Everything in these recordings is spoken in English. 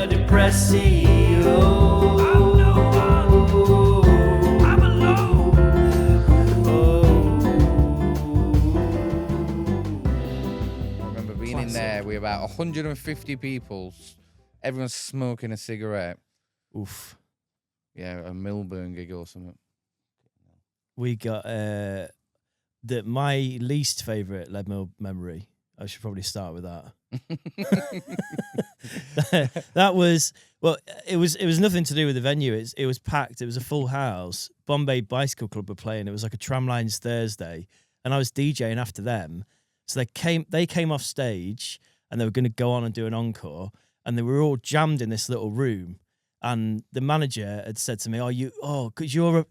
a depressing. I'm no one. I'm alone. I remember being in there with about 150 people. Everyone's smoking a cigarette. Oof. Yeah, a Milburn gig or something. We got my least favourite Leadmill memory. I should probably start with that. That was, well, it was nothing to do with the venue. It was packed. It was a full house. Bombay Bicycle Club were playing. It was like a Tramlines Thursday, and I was DJing after them. So they came off stage and they were going to go on and do an encore, and they were all jammed in this little room. And the manager had said to me, because do you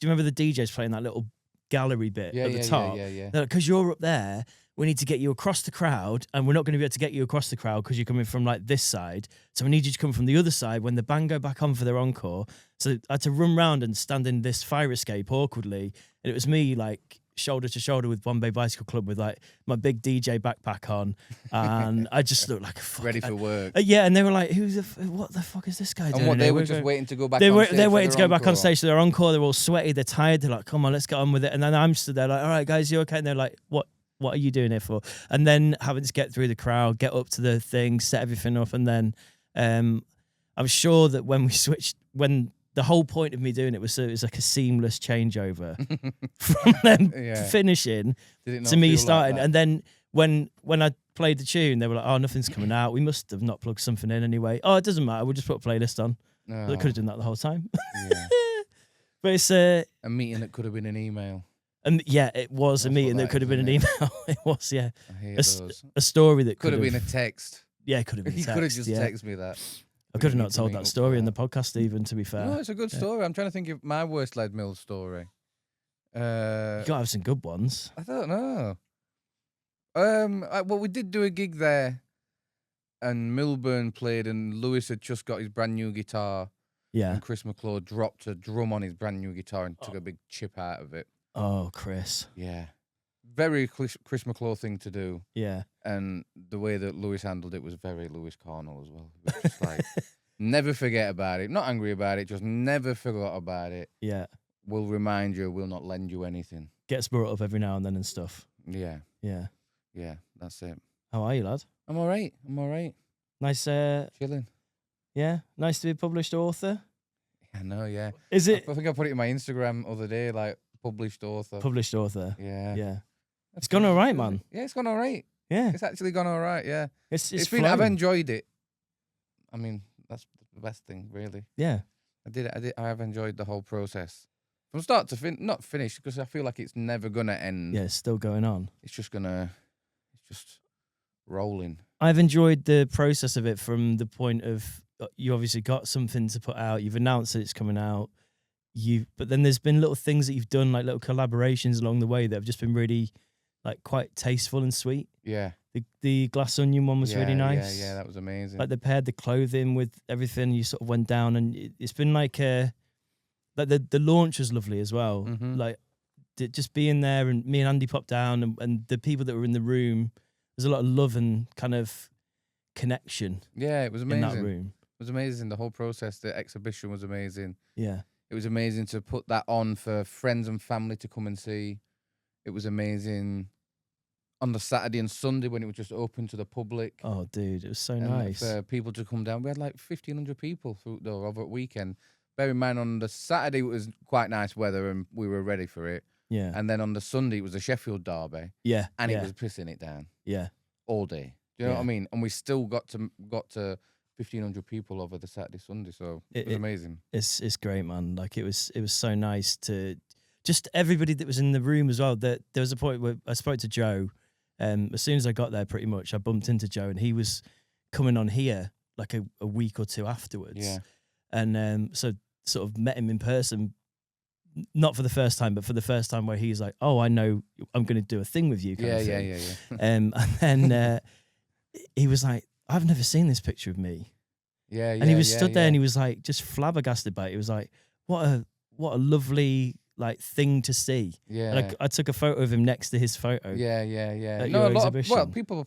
remember the DJs playing that little gallery bit at the top? Yeah. Because you're up there, we need to get you across the crowd, and we're not going to be able to get you across the crowd because you're coming from like this side. So we need you to come from the other side when the band go back on for their encore. So I had to run round and stand in this fire escape awkwardly. And it was me like shoulder to shoulder with Bombay Bicycle Club with like my big DJ backpack on. And I just looked like a fuck. Ready for work. Yeah, and they were like, what the fuck is this guy doing? And what, they were just waiting to go back on stage? They're waiting to go back on stage to their encore. They're all sweaty, they're tired, they're like, come on, let's get on with it. And then I'm stood there like, all right, guys, you okay? And they're like, what are you doing here for? And then having to get through the crowd, get up to the thing, set everything up. And then I'm sure that when the whole point of me doing it was like a seamless changeover from them finishing to me starting. Like, and then when I played the tune, they were like, oh, nothing's coming out. We must have not plugged something in anyway. Oh, it doesn't matter. We'll just put a playlist on. No. They could have done that the whole time. Yeah. But it's a meeting that could have been an email. And yeah, it was a meeting that could have been an email. It was, yeah. I hate those. A story that could have been a text. Yeah, it could have been a text. You could have just texted me that. I could have not told that story in the podcast even, to be fair. No, it's a good story. I'm trying to think of my worst Leadmill story. You got to have some good ones. I don't know. Well, we did do a gig there, and Milburn played, and Lewis had just got his brand new guitar. Yeah. And Chris McClure dropped a drum on his brand new guitar and took a big chip out of it. Oh, Chris. Yeah. Very Chris McClure thing to do. Yeah. And the way that Lewis handled it was very Lewis Cornell as well. It was just like, never forget about it. Not angry about it, just never forgot about it. Yeah. We'll remind you, we'll not lend you anything. Gets brought up every now and then and stuff. Yeah. Yeah. Yeah, that's it. How are you, lad? I'm all right. Nice. Chilling. Yeah. Nice to be a published author. I know, yeah. Is it? I think I put it in my Instagram the other day, like, published author. Published author. Yeah. Yeah. It's gone all right, man. Yeah, it's gone all right. Yeah. It's actually gone all right, yeah. It's been, I've enjoyed it. I mean, that's the best thing, really. Yeah. I have enjoyed the whole process. From start to not finish, because I feel like it's never going to end. Yeah, it's still going on. It's just rolling. I've enjoyed the process of it from the point of, you obviously got something to put out, you've announced that it's coming out, but then there's been little things that you've done, like little collaborations along the way that have just been really, like, quite tasteful and sweet. Yeah. The Glass Onion one was really nice. Yeah, that was amazing. Like, they paired the clothing with everything, you sort of went down, and it's been like the launch was lovely as well. Mm-hmm. Like, just being there, and me and Andy popped down, and the people that were in the room, there's a lot of love and kind of connection. Yeah, it was amazing. In that room. It was amazing. The whole process, the exhibition was amazing. Yeah. It was amazing to put that on for friends and family to come and see. It was amazing on the Saturday and Sunday when it was just open to the public. Oh, dude, it was so nice. For people to come down. We had like 1,500 people over at weekend. Bear in mind, on the Saturday it was quite nice weather and we were ready for it. Yeah. And then on the Sunday it was a Sheffield derby. Yeah. And it was pissing it down. Yeah. All day. Do you know what I mean? And we still got to 1,500 people over the Saturday, Sunday. So it was amazing. It's great, man. Like, it was so nice to just everybody that was in the room as well. That there was a point where I spoke to Joe. As soon as I got there, pretty much, I bumped into Joe, and he was coming on here like a week or two afterwards. Yeah. And so sort of met him in person, not for the first time, but for the first time where he's like, "Oh, I know, I'm going to do a thing with you." Yeah. And then he was like, "I've never seen this picture of me." Yeah. And he was stood there, and he was like, just flabbergasted by it. He was like, "What a lovely, like, thing to see." Yeah. And I took a photo of him next to his photo. Yeah. At No, your exhibition. people.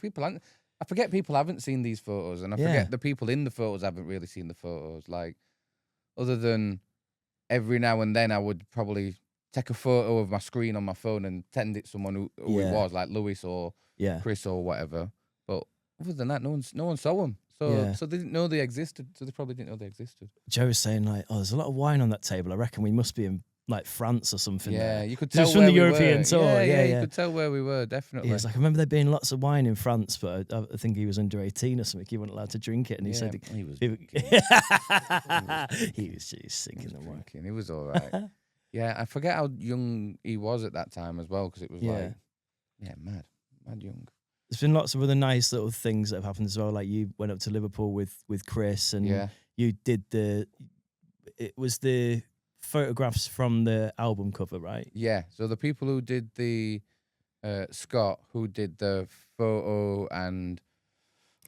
I forget people haven't seen these photos, and I Yeah. forget the people in the photos haven't really seen the photos. Like, other than every now and then, I would probably take a photo of my screen on my phone and send it to someone who it Yeah. was, like Lewis or Yeah. Chris or whatever. But other than that, no one saw them. So Yeah. so they didn't know they existed. So they probably didn't know they existed. Joe was saying like, oh, there's a lot of wine on that table. I reckon we must be in like France or something. Yeah, there. you could 'Cause it tell was from where the we European were. tour. Yeah, Yeah. you could tell where we were, definitely. He was like, I remember there being lots of wine in France, but I think he was under 18 or something. He wasn't allowed to drink it, and he said he was he was just sinking the wine. drinking. He was all right. Yeah, I forget how young he was at that time as well, because it was like, mad young. There's been lots of other nice little things that have happened as well. Like you went up to Liverpool with Chris, and you did it was the photographs from the album cover, right? Yeah. So the people who did the Scott, who did the photo and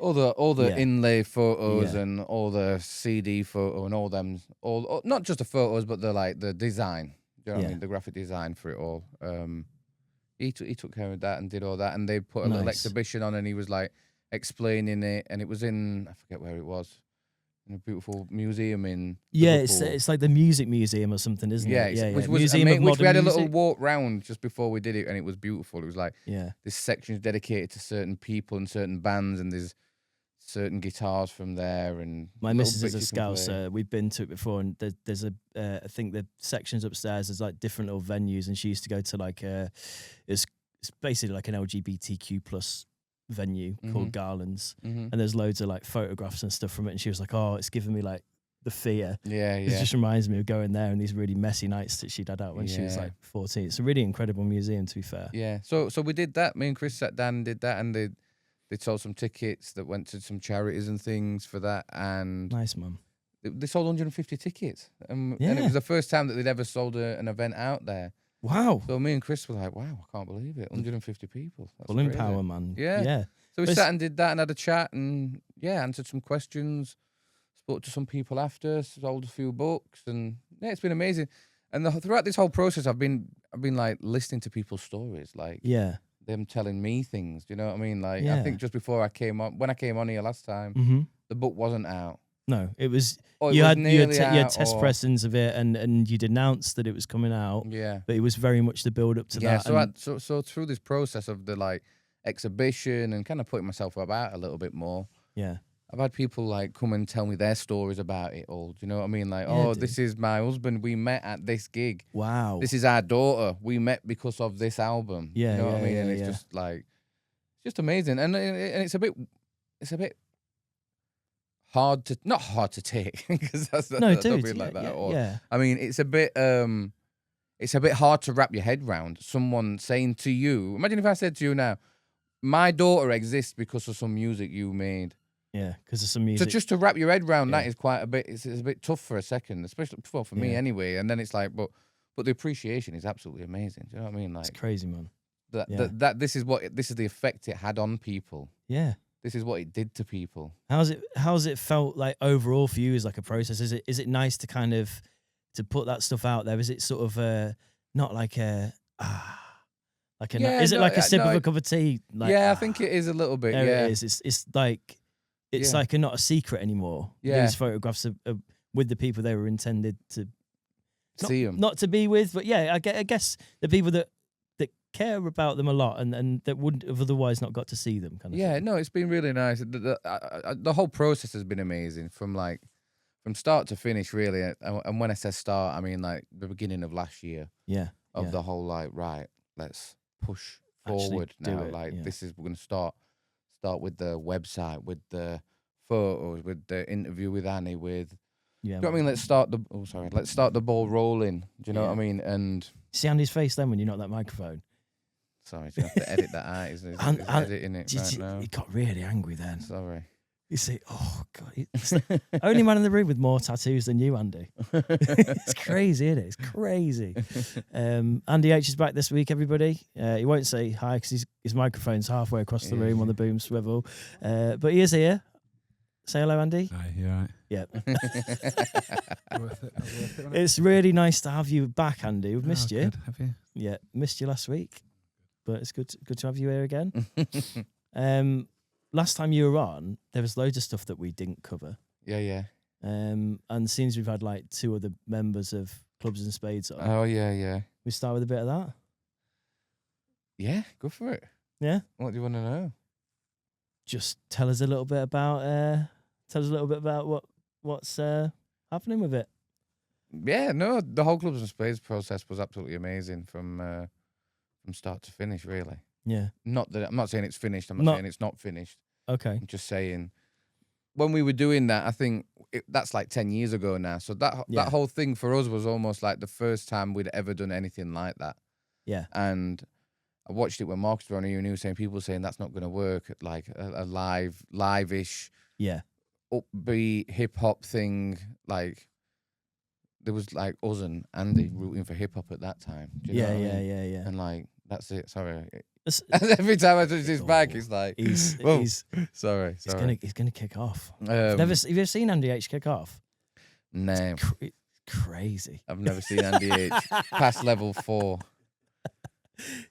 all the inlay photos and all the CD photo and all them, all not just the photos, but the design. Do you know what I mean? The graphic design for it all. He took care of that and did all that, and they put a little exhibition on, and he was like explaining it, and it was in, I forget where it was, in a beautiful museum in Liverpool. It's like the Music Museum or something, isn't it? Yeah, which was Museum of which we had Modern a little Music. walk round just before we did it, and it was beautiful. It was like this section is dedicated to certain people and certain bands, and there's certain guitars from there. And My little missus is bits a you can play. Scouser. We've been to it before, and there's I think the sections upstairs is like different little venues, and she used to go to like it's basically like an LGBTQ plus venue called Garland's, and there's loads of like photographs and stuff from it, and she was like, oh, it's giving me like the fear. It just reminds me of going there and these really messy nights that she'd had out when she was like 14. It's a really incredible museum, to be fair. Yeah, so we did that. Me and Chris sat down and did that, and they sold some tickets that went to some charities and things for that. And nice, man. They sold 150 tickets, and it was the first time that they'd ever sold an event out there. Wow. So me and Chris were like, wow, I can't believe it. 150 people. That's Full in crazy. power, man. Yeah. So we sat and did that and had a chat and answered some questions, spoke to some people after, sold a few books, and it's been amazing. And throughout this whole process, I've been like listening to people's stories, like them telling me things. Do you know what I mean? Like I think just before when I came on here last time, the book wasn't out. No, it was. Oh, you had test or... pressings of it, and you'd announced that it was coming out. Yeah, but it was very much the build up to that. So through this process of the like exhibition and kind of putting myself about a little bit more. Yeah, I've had people like come and tell me their stories about it all. Do you know what I mean? Like, this is my husband. We met at this gig. Wow. This is our daughter. We met because of this album. Yeah, you know what I mean? And it's yeah. just like, it's just amazing. And it's a bit hard to, not hard to take, because that's no, dude, don't be like that at all. I mean, it's a bit hard to wrap your head round. Someone saying to you, imagine if I said to you now, my daughter exists because of some music you made. Yeah, because of some music. So just to wrap your head around that is quite a bit. It's a bit tough for a second, especially for me anyway. And then it's like, but the appreciation is absolutely amazing. Do you know what I mean? Like, it's crazy, man. That this is the effect it had on people. Yeah. This is what it did to people. How's it felt like overall for you as like a process? Is it nice to kind of to put that stuff out there? Is it sort of not like a is it like a sip of a cup of tea? Like, I think it is a little bit. It is. It's like not a secret anymore. Yeah. These photographs are with the people they were intended to see them, not to be with, but I guess the people that care about them a lot and that wouldn't have otherwise not got to see them. Kind of thing. No, it's been really nice. The whole process has been amazing from start to finish, really. And when I say start, I mean like the beginning of last year. Of the whole like, right, let's push forward now. This is, we're going to start with the website, with the photos, with the interview with Annie, with. Do you know what I mean? Let's start the ball rolling. Do you know what I mean? And see Andy's face then when you knock that microphone. Sorry, you have to edit that out. He's editing it right now. He got really angry then. Sorry. You see, oh God, it's the only man in the room with more tattoos than you, Andy. It's crazy, isn't it? It's crazy. Andy H is back this week, everybody. He won't say hi because his microphone's halfway across the room on the boom swivel. But he is here. Say hello, Andy. Hi, you all right? Yep. Worth it. It's really nice to have you back, Andy. We've missed you. Good. Have you? Yeah, missed you last week. But it's good to have you here again. last time you were on, there was loads of stuff that we didn't cover. Yeah. And seems we've had like 2 other members of Clubs and Spades on. Oh yeah. We start with a bit of that. Yeah, go for it. Yeah. What do you want to know? Just tell us a little bit about what's happening with it. Yeah, no, the whole Clubs and Spades process was absolutely amazing from start to finish, really. Yeah. Not that I'm not saying it's finished. I'm not saying it's not finished. Okay. I'm just saying when we were doing that, I think that's like 10 years ago now. So that whole thing for us was almost like the first time we'd ever done anything like that. Yeah. And I watched it when Marcus was on here, and he was saying people saying that's not going to work, like a live-ish, upbeat hip hop thing. Like there was like us and Andy rooting for hip hop at that time. Do you know what I mean? Yeah. And like that's it. Sorry. Every time I touch his back, it's like he's sorry. He's gonna kick off. Have you ever seen Andy H kick off? No, It's crazy. I've never seen Andy H past level 4.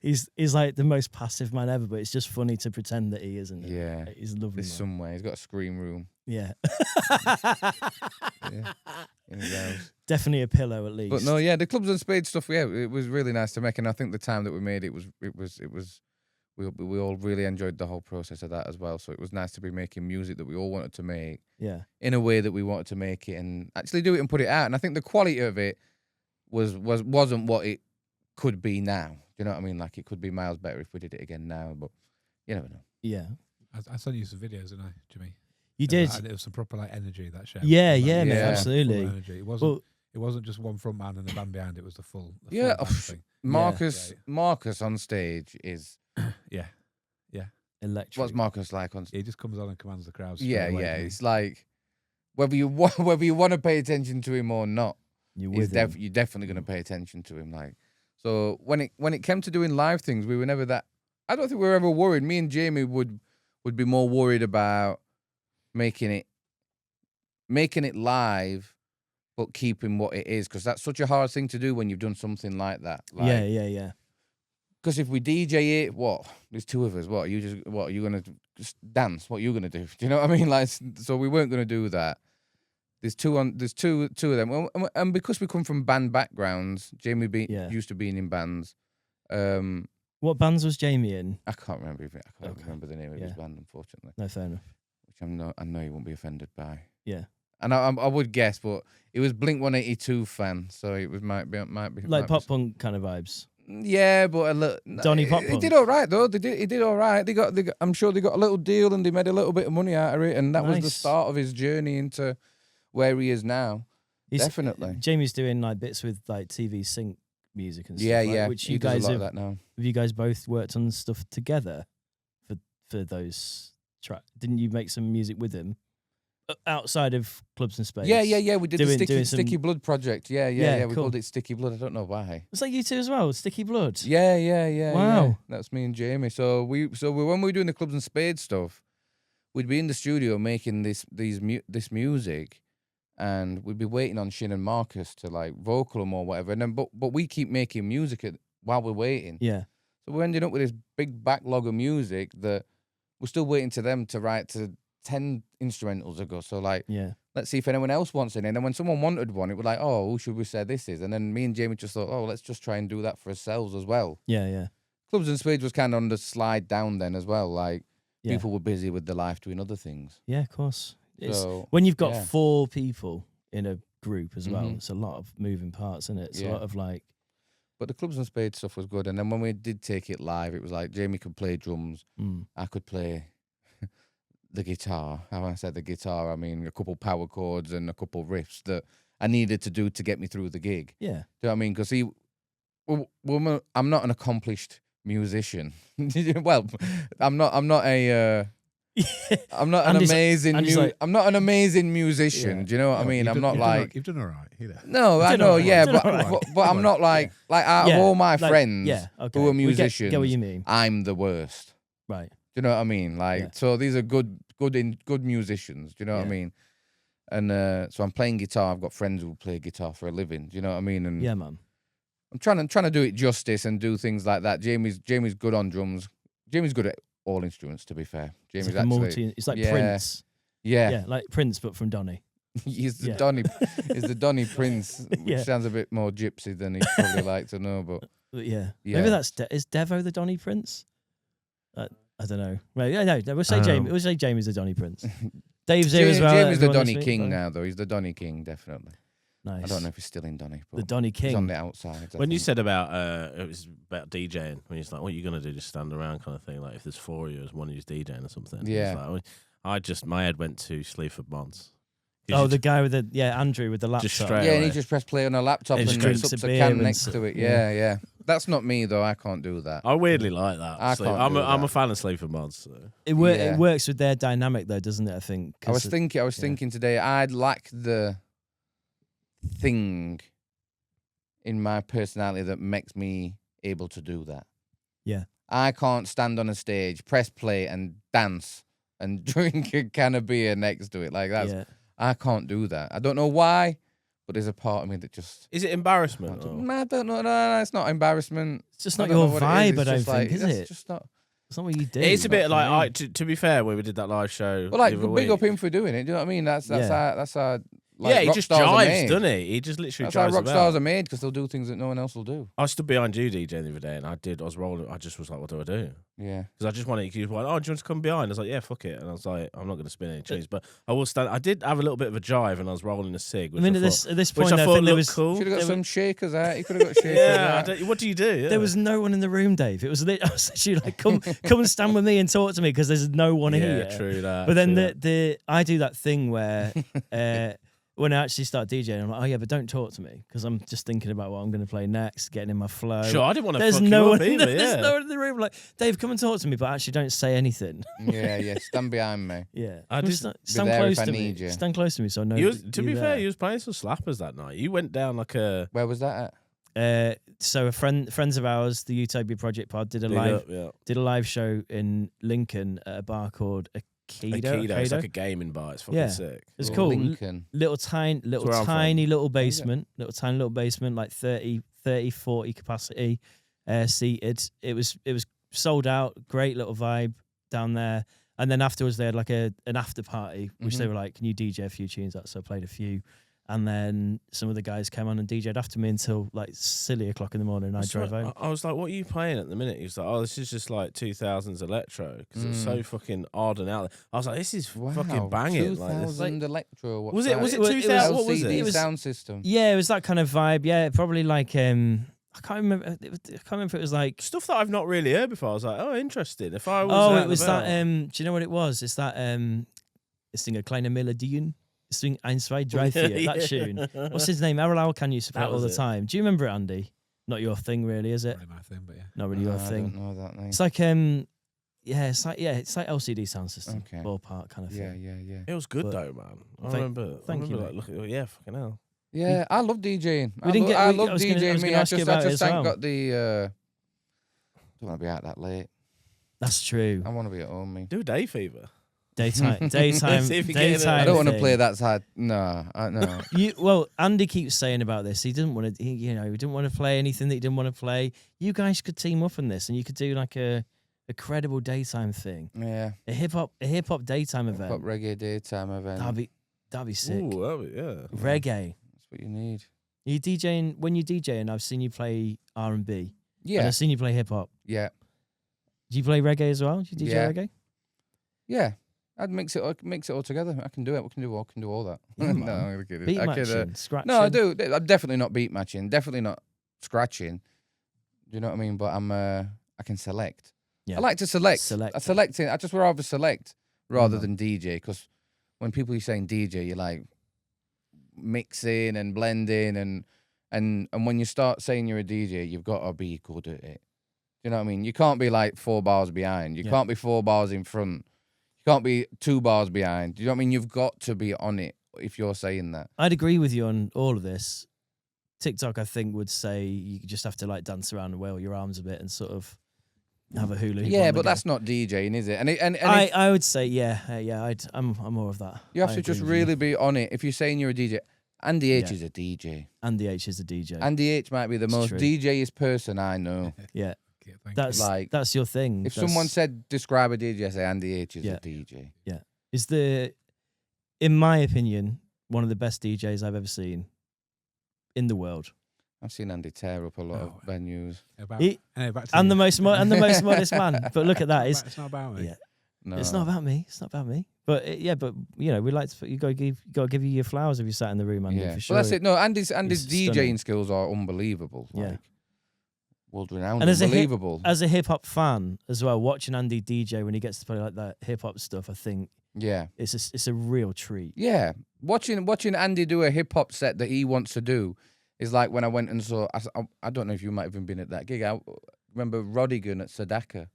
He's like the most passive man ever, but it's just funny to pretend that he isn't. Yeah, he's lovely. There's somewhere he's got a scream room. Yeah. Yeah. In his house. Definitely a pillow at least. But no, yeah, the Clubs and Spades stuff, yeah, it was really nice to make, and I think the time that we made it was we all really enjoyed the whole process of that as well. So it was nice to be making music that we all wanted to make. Yeah. In a way that we wanted to make it and actually do it and put it out. And I think the quality of it wasn't what it could be now. Do you know what I mean? Like it could be miles better if we did it again now, but you never know. Yeah. I sent you some videos, didn't I, Jimmy? You did. And it was some proper like energy that show. Yeah, like, mate, absolutely. Energy. It wasn't just one front man and the band behind. It was the full band thing. Marcus on stage is yeah. Electric. What's Marcus like on stage? He just comes on and commands the crowd. Yeah. It's like whether you want to pay attention to him or not, you're definitely going to pay attention to him. Like so, when it came to doing live things, we were never that. I don't think we were ever worried. Me and Jamie would be more worried about making it live, but keeping what it is, because that's such a hard thing to do when you've done something like that. Like, yeah. Because if we DJ it, there's 2 of us. What are you gonna just dance? What are you gonna do? Do you know what I mean? Like, so we weren't gonna do that. There's two of them, and because we come from band backgrounds, Jamie used to being in bands. What bands was Jamie in? I can't remember. I can't remember the name of his band, unfortunately. No, fair enough. Which I know you won't be offended by. Yeah. And I would guess, but it was Blink-182 fan, so it might be like pop punk kind of vibes. Yeah, but a little. Donny Pop He Punk. did all right though. He did all right. They got. I'm sure they got a little deal and they made a little bit of money out of it, and that was the start of his journey into where he is now. Definitely. Jamie's doing like bits with like TV sync music and stuff. Yeah. Which he you does guys a lot have. of that now. Have you guys both worked on stuff together for those tracks? Didn't you make some music with him outside of Clubs and Spades? Yeah. We did the some... Sticky Blood project. Yeah. We cool. called it Sticky Blood. I don't know why. Was that you two as well? Sticky Blood. Yeah. Wow. Yeah. That's me and Jamie. So when we were doing the Clubs and Spades stuff, we'd be in the studio making this music, and we'd be waiting on Shin and Marcus to like vocal them or whatever. And then but we keep making music while we're waiting. Yeah. So we're ending up with this big backlog of music that we're still waiting to them to write to 10 instrumentals ago. So like, let's see if anyone else wants it. And then when someone wanted one, it was like, oh, who should we say this is? And then me and Jamie just thought, oh, let's just try and do that for ourselves as well. Yeah. Clubs and Spades was kind of on the slide down then as well. Like people were busy with their life doing other things. Yeah, of course. So, when you've got 4 people in a group as well, it's a lot of moving parts, isn't it? It's a lot of like. But the Clubs and Spades stuff was good. And then when we did take it live, it was like Jamie could play drums. I could play the guitar. How I said the guitar, I mean a couple power chords and a couple riffs that I needed to do to get me through the gig. Yeah. Do you know what I mean? Because I'm not an accomplished musician. Well, I'm not an amazing I'm not an amazing musician. Yeah. Do you know what I mean? I'm not like you've done all right. No, I know, but I'm not like out of all my friends who are musicians. Get what you mean. I'm the worst. Right. Do you know what I mean? Like, so these are good musicians. Do you know what I mean? And so I'm playing guitar. I've got friends who play guitar for a living. Do you know what I mean? And yeah, man. I'm trying to do it justice and do things like that. Jamie's good on drums. Jamie's good at all instruments. To be fair, It's Jamie's like a actually it's like yeah. Prince. Yeah. Yeah, like Prince, but from Donny. He's the Yeah. Donny. He's the Donny Prince, which Yeah. sounds a bit more gypsy than he'd probably like to know. But But yeah. Yeah. Maybe that's is Devo the Donny Prince? I don't know. Maybe, no, we'll say I don't Jamie. know. We'll say Jamie's the Donny Prince. Dave's here as well. Jamie's the everyone Donny this week, King right? now, though. He's the Donny King, definitely. Nice. I don't know if he's still in Donny, but The Donny he's on King. the outside. I When you think. said about it was about DJing, when he's like, "What are you gonna do? Just stand around?" kind of thing. Like if there's 4 of you, one of you's DJing or something. It's Yeah. like, my head went to Sleaford Mods. Oh, the guy with the Andrew with the laptop. Just straight Yeah, and away. he just press play on a laptop And and drinks sups a a beer can and next to it. Yeah. That's not me though. I can't do that. I weirdly like that. I can't I'm do a that. fan of Sleaford Mods. So. It Yeah. works with their dynamic though, doesn't it? I think. I was thinking today. I'd like the thing in my personality that makes me able to do that. Yeah. I can't stand on a stage, press play, and dance and drink a can of beer next to it. Like that's. Yeah. I can't do that. I don't know why, but there's a part of me that just. Is it embarrassment? I don't know. No, it's not embarrassment. It's just I not don't your know what it vibe. is. I It's don't just think, like, is that's it? Just not. It's not what you do. It's a not bit for like me. to be fair, when we did that live show. Well, like the other big up week- him for doing it. Do you know what I mean? That's our. Like, yeah, he rock just stars are jives, made. doesn't he? He just literally That's how drives rock about. stars are made because they'll do things that no one else will do. I stood behind you DJing the other day, and I was rolling. I just was like, "What do I do?" Yeah. Because I just wanted. You were like, "Oh, do you want to come behind?" I was like, "Yeah, fuck it." And I was like, "I'm not going to spin any tunes, but I will stand." I did have a little bit of a jive, and I was rolling a cig. I Which mean, I at this which point, I I thought think there looked was cool. Should have got there some shakers out. You could have got shakers Yeah, out. what do you do? Yeah. there was no one in the room, Dave. It was I was literally like, come and stand with me and talk to me because there's no one yeah, here. true that. But then true that. the I do that thing where when I actually start DJing, I'm like, oh yeah, but don't talk to me because I'm just thinking about what I'm going to play next, getting in my flow. Sure, I didn't want to There's fuck no you one. up either. There's Yeah. no one in the room. Like, Dave, come and talk to me, but actually don't say anything. Yeah. Stand behind me. Yeah, I Come did stand there close if I to me. need you. Stand close to me, so I know. You was, that to you're be fair, there. you was playing some slappers that night. You went down like a Where was that at? So friends of ours, the Utopia Project Pod, did a big live up, yeah. did a live show in Lincoln at a bar called Aikido. Aikido. It's like a gaming bar. It's fucking Yeah. sick. It's Oh, cool. Lincoln. Little tiny where I'm tiny from. little basement, like 30, 40 capacity, seated. It was sold out. Great little vibe down there. And then afterwards they had like an after party, which they were like, "Can you DJ a few tunes?" So I played a few. And then some of the guys came on and DJ'd after me until like silly o'clock in the morning. And I drove home. I was like, "What are you playing at the minute?" He was like, "Oh, this is just like 2000s electro because it's so fucking odd and out there." I was like, "This is fucking banging!" Like, this. 2000 electro. What's Was it that? 2000? What was LCD it? It was- sound system. Yeah, it was that kind of vibe. Yeah, probably like I can't remember. I can't remember if it was like. Stuff that I've not really heard before. I was like, "Oh, interesting." If I was, Oh, out it and was that. about- Do you know what it was? It's that. It's a kleine Melodien. It's ein, zwei, drei, vier. That tune. What's his name? Errol Can you support That all was the it. time? Do you remember it, Andy? Not your thing, really, is it? Really my thing, but yeah. Not really your I thing. don't know that name. It's like it's like LCD sound system, Okay. ballpark kind of thing. Yeah. It was good But- though, man. I Thank- remember. thank you, Like, look, yeah, fucking hell. Yeah, I love DJing. We didn't get- I we- love I was gonna- I DJing. was Me, gonna I ask you just about it as ain't well. got the. Don't want to be out that late. That's true. I want to be at home. Me. Do Day Fever. Daytime, See if you get it. daytime. I don't want to thing. play that side. No, no. Well, Andy keeps saying about this. He didn't want to. He didn't want to play anything that he didn't want to play. You guys could team up on this, and you could do like a credible daytime thing, Yeah. a hip hop daytime Got event. reggae daytime event. That'd be sick. Ooh, yeah. Reggae. That's what you need. You DJing when you DJing? I've seen you play R&B. And Yeah. I've seen you play hip hop. Yeah. Do you play reggae as well? Do you DJ Yeah. reggae? Yeah. I'd mix it all together. I can do it. We can do all that. Yeah, no, man. I'm kidding. Beat I could, matching, scratching. no, I do. I'm definitely not beat matching. Definitely not scratching. Do you know what I mean? But I can select. Yeah. I like to select. Select. I just would rather select rather Mhm. than DJ, because when people are saying DJ, you're like mixing and blending and when you start saying you're a DJ, you've got to be good at it. You know what I mean? You can't be like 4 bars behind. You Yeah. can't be 4 bars in front. You can't be 2 bars behind. You know what I mean? You've got to be on it if you're saying that. I'd agree with you on all of this. TikTok, I think, would say you just have to like dance around and wail your arms a bit and sort of have a hula hoop. Yeah, on the but go. that's not DJing, is it? And I would say I'm more of that. you have I to agree just with you. really be on it. If you're saying you're a DJ, Andy H Yeah. is a DJ. Andy H is a DJ. Andy H might be the It's most true. DJ-ist person I know. Yeah. it. Thank That's you. Like, that's your thing. if That's- someone said describe a DJ, I say Andy H is Yeah. a DJ. is in my opinion, one of the best DJs I've ever seen in the world. I've seen Andy tear up a lot of Oh. venues. He- Anyway, back to And you. the most modest man. But look at that. It's not about me. Yeah. No, It's not about me. It's not about me. But but we like to. You got to give you your flowers if you sat in the room, Andy. Yeah, For sure. well, that's it. No, Andy's It's DJing stunning. skills are unbelievable. Yeah. Like, world renowned, And as a unbelievable. As a hip hop fan as well, watching Andy DJ when he gets to play like that hip hop stuff, I think Yeah, it's a real treat. yeah. Watching Andy do a hip hop set that he wants to do is like when I went and saw. I don't know if you might have even been at that gig. I remember Rodigan at Sadaka.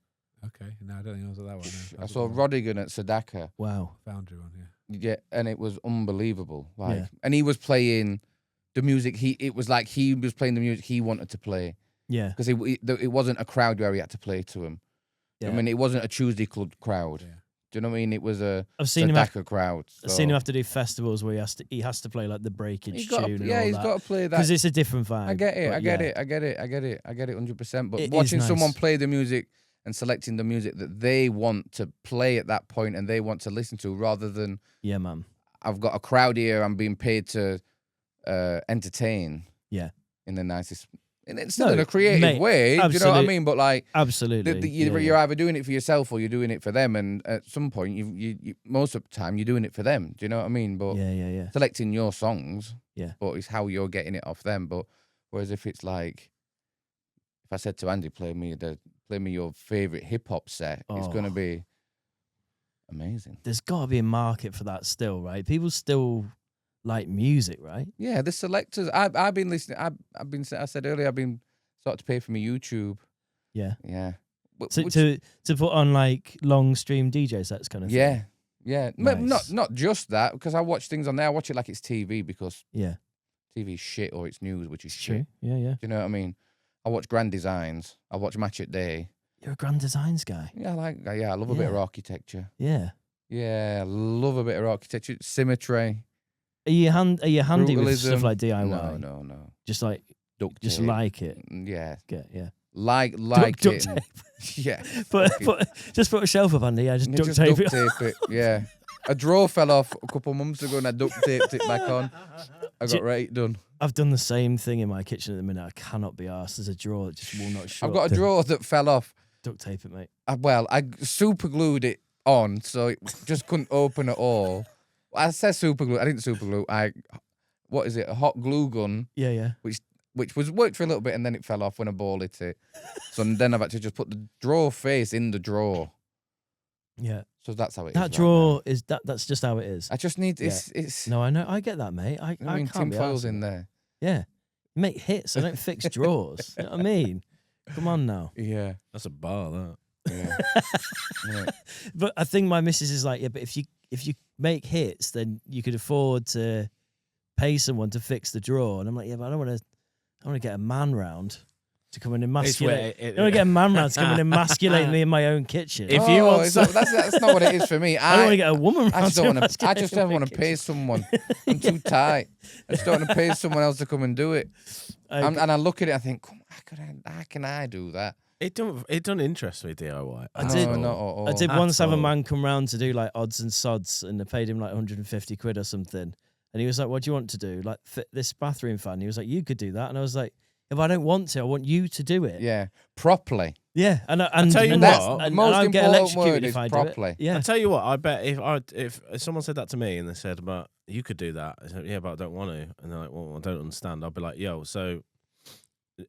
Okay, no, I don't think I was at that one. No. I saw Rodigan at Sadaka. Wow. Foundry one, yeah. Yeah, and it was unbelievable. Like, Yeah. and he was playing the music. It was like he was playing the music he wanted to play Yeah. because it wasn't a crowd where he had to play to him. Yeah. I mean, it wasn't a Tuesday club crowd. Yeah. Do you know what I mean? It was a I've seen him. Have, Sadaka crowd. I've seen him have to do festivals where he has to play like the breakage He's tune. got and yeah, all he's that. got to play that. Because it's a different vibe. I get it. but I get yeah. it. I get it. I get it. I get it 100%. But It is watching someone nice. play the music and selecting the music that they want to play at that point and they want to listen to, rather than Yeah, man. I've got a crowd here, I'm being paid to entertain. Yeah. In the nicest, and it's still No, in a creative mate, way. Do you know what I absolute- mean? But like, Absolutely. you're either doing it for yourself or you're doing it for them. And at some point, you most of the time you're doing it for them. Do you know what I mean? But Yeah. selecting your songs, Yeah. but it's how you're getting it off them. But whereas if it's like, if I said to Andy, play me your favorite hip hop set, it's gonna Oh. be amazing. There's got to be a market for that still, right? People still like music, right? Yeah, the selectors. I've been listening. I said earlier, I've been starting to pay for my YouTube. Yeah. Yeah. To Which- to put on like long stream DJ sets kind of thing. yeah. Yeah. Nice. Not just that, because I watch things on there. I watch it like it's TV because Yeah. TV's shit or it's news, which is It's shit. true. Yeah. Do you know what I mean? I watch Grand Designs. I watch Match at Day. You're a grand designs guy. Yeah, I love a bit of Yeah. architecture. Yeah. Yeah, I love a bit of architecture. Symmetry. Are you handy with Brutalism. stuff like DIY? No. Just like Duct just tape. like it. Yeah. Yeah. Like Duct it. tape. Yeah. But fucking- just put a shelf up, Andy. Yeah, just Yeah, duct just tape duct it. tape it. Yeah. A drawer fell off a couple months ago and I duct taped it back on. I Do- got right done. I've done the same thing in my kitchen at the minute. I cannot be arsed. There's a drawer that just will not shut. I've got a drawer that fell off. Duct tape it, mate. I super glued it on, so it just couldn't open at all. I said super glue. I didn't super glue. What is it? A hot glue gun, Yeah. which was worked for a little bit, and then it fell off when a ball hit it. So then I've had to just put the drawer face in the drawer. Yeah. So that's how it is. That right drawer now. is that's just how it is. I just need it's. No, I know. I get that, mate. I I mean, can't be tinfoil's arsed. in there. Yeah. Make hits. I don't fix drawers. You know what I mean? Come on now. Yeah. That's a bar, that. Yeah. Yeah. But I think my missus is like, yeah, but if you make hits, then you could afford to pay someone to fix the drawer. And I'm like, yeah, but I don't want to get a man round to come and emasculate. I don't want to get a man round to come and emasculate me in my own kitchen. If you want it's not- that's not what it is for me. I don't want to get a woman round I just to don't want to. I emasculate just me in don't my want to pay kitchen. someone. I'm too tight. I just don't want to pay someone else to come and do it. And I look at it, I think, how can I do that? It don't interest me, DIY. I did- No, not at all. I did At once have a all. man come round to do like odds and sods, and I paid him like 150 quid or something. And he was like, "What do you want to do? Like fit this bathroom fan?" He was like, "You could do that." And I was like, "If I don't want to, I want you to do it." Yeah, properly. Yeah, and tell you and what, that's- and most I'd get important electrocuted word if is I do properly. it. Yeah, I tell you what, I bet if someone said that to me and they said, "But you could do that," I said, "Yeah, but I don't want to," and they're like, "Well, I don't understand." I'd be like, "Yo, so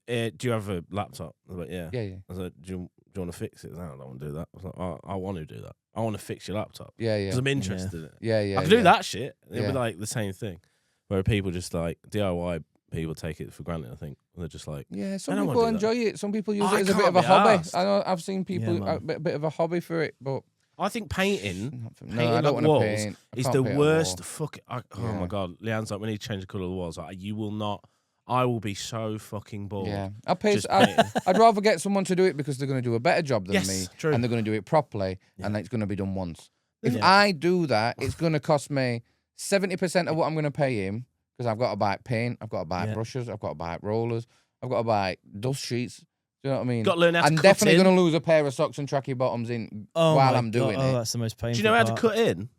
do you have a laptop?" I was like, "Yeah." Yeah. I was like, "Do you want to fix it?" No, I don't want to do that. I was like, I want to do that. I want to fix your laptop Yeah. because I'm interested in it. Yeah. I can do that shit. It'd Yeah. be like the same thing. Where people just like DIY people take it for granted. I think they're just like, Yeah, I some don't people wanna do that. enjoy it. Some people use I it as a bit can't of a be hobby. arsed. I know I've seen people Yeah, a bit of a hobby for it, but I think painting not for me. Painting No, I don't up want to walls paint. I is can't the paint a worst. wall. Fuck. Oh Yeah. my god, Leanne's like, we need to change the colour of the walls. Like, you will not. I will be so fucking bored. Yeah, Just painting. I'd rather get someone to do it because they're going to do a better job than Yes, me, true. and they're going to do it properly, Yeah. and it's going to be done once. If Yeah. I do that, it's going to cost me 70% of what I'm going to pay him because I've got to buy paint, I've got to buy Yeah. brushes, I've got to buy rollers, I've got to buy dust sheets, Do you know what I mean? Got to learn how to I'm cut definitely in. going to lose a pair of socks and tracky bottoms in Oh while my I'm doing God. Oh, it. that's the most painful. Do you know how to part. cut in?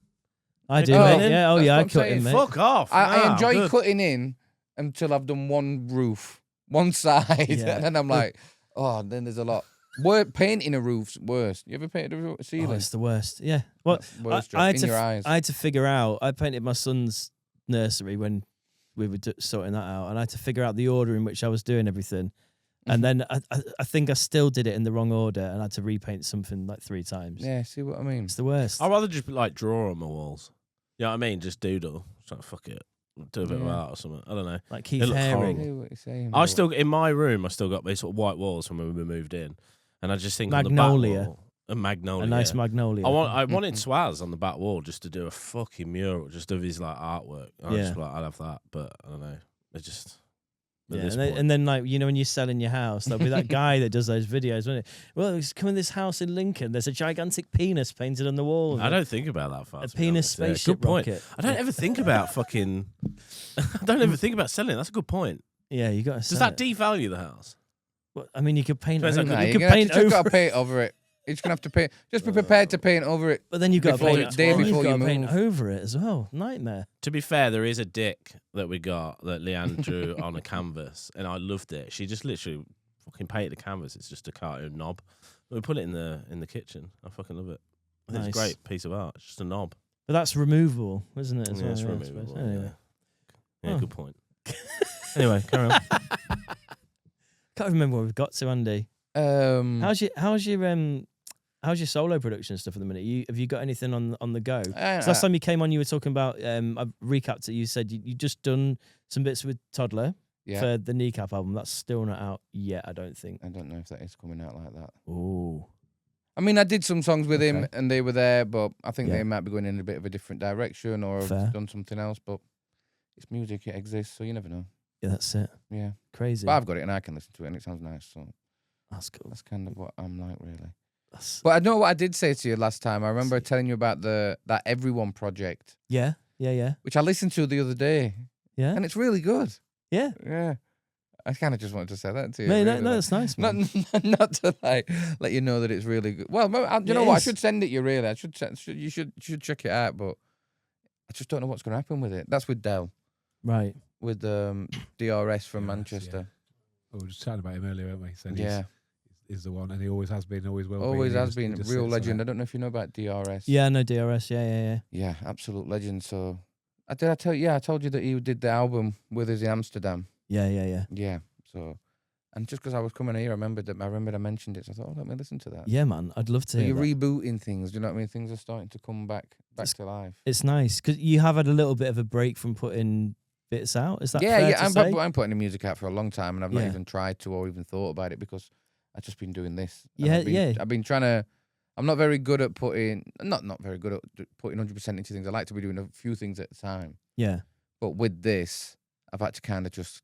I do, Oh, mate. Yeah. Oh, that's yeah. what I I'm cut in, saying. mate. Fuck off. I Nah, enjoy good. cutting in until I've done one roof, one side, Yeah. and then I'm like, oh, then there's a lot. Painting a roof's worse. You ever painted a roof, Oh, ceiling? it's the worst. Yeah. Well, That's the worst I job had in to your eyes. I had to figure out. I painted my son's nursery when we were sorting that out, and I had to figure out the order in which I was doing everything. And then I think I still did it in the wrong order, and I had to repaint something like 3 times. Yeah, see what I mean? It's the worst. I'd rather just like draw on my walls. You know what I mean? Just doodle. Just like, fuck it. Do a bit of Yeah. art or something. I don't know. Like It Keith looks I Haring. horrible. hear what you're saying. I but- still in my room. I still got these sort of white walls from when we moved in, and I just think Magnolia. on the back wall, a magnolia, A nice yeah. magnolia. I wanted Swaz on the back wall just to do a fucking mural, just of his like artwork. I Yeah. just like I'd have that, but I don't know. It just at Yeah, this and then, point. and then, like, you know, when you're selling your house, there'll be that guy that does those videos, won't it? Well, it's coming to this house in Lincoln. There's a gigantic penis painted on the wall. I don't think about that far. a to be penis honest. Yeah, spaceship good point. rocket. I don't ever think about fucking. I don't ever think about selling. That's a good point. Yeah, you got to. Does that devalue the house? I mean, you could paint. Depends Over, how Nah, you you're could gonna paint just over. got to paint over it. You're just gonna have to paint. Just be prepared to paint over it. But then you've got to before paint. you- day you've before got you to paint move. over it as well. Nightmare. To be fair, there is a dick that we got that Leanne drew on a canvas, and I loved it. She just literally fucking painted the canvas. It's just a cartoon knob. We put it in the kitchen. I fucking love it. I think it's a Nice. great piece of art. It's just a knob. But that's removable, isn't it? As Yeah, well? it's Yeah, I suppose. removable. Anyway. Yeah, Oh. good point. Anyway, carry on. Can't remember where we've got to, Andy. How's your solo production stuff at the minute? Have you got anything on the go? 'Cause last time you came on, you were talking about. I recapped it. You said you just done some bits with Toddler yeah, for the Kneecap album. That's still not out yet, I don't think. I don't know if that is coming out like that. Oh, I mean, I did some songs with him, Okay. and they were there, but I think Yeah. they might be going in a bit of a different direction, or Fair. have done something else. But it's music; it exists, so you never know. yeah, that's it. Yeah, Crazy. but I've got it, and I can listen to it, and it sounds nice. So That's cool. that's kind of what I'm like, really. That's, But I know what I did say to you last time. I remember telling you about that Everyone project, yeah. which I listened to the other day, Yeah. and it's really good. Yeah. Yeah, I kind of just wanted to say that to you. Mate, really, no, like- that's nice, man. not to like let you know that it's really good. Well, you know It what? I is. should send it you. Really, I should. You should check it out. But I just don't know what's going to happen with it. That's with Dell, Right. with DRS from DRS, Manchester. Oh, we were just chatting about him earlier, weren't we? Saying Yeah, he's the one, and he always has been, always will be. always and he has just- been he just real sits on legend. it. I don't know if you know about DRS. Yeah, no DRS. Yeah. Yeah, absolute legend. So I tell you. Yeah, I told you that he did the album with us in Amsterdam. Yeah. Yeah. So, and just because I was coming here, I remembered I mentioned it. So I thought, oh, let me listen to that. Yeah, man. I'd love to So hear you're that. rebooting things. Do you know what I mean? Things are starting to come back to life. It's nice because you have had a little bit of a break from putting bits out. Is that fair to say? I'm putting the music out for a long time, and I've not Yeah. even tried to or even thought about it because I've just been doing this. And Yeah. I've been trying to. I'm not very good at putting. Not very good at putting 100% into things. I like to be doing a few things at a time. Yeah. But with this, I've had to kind of just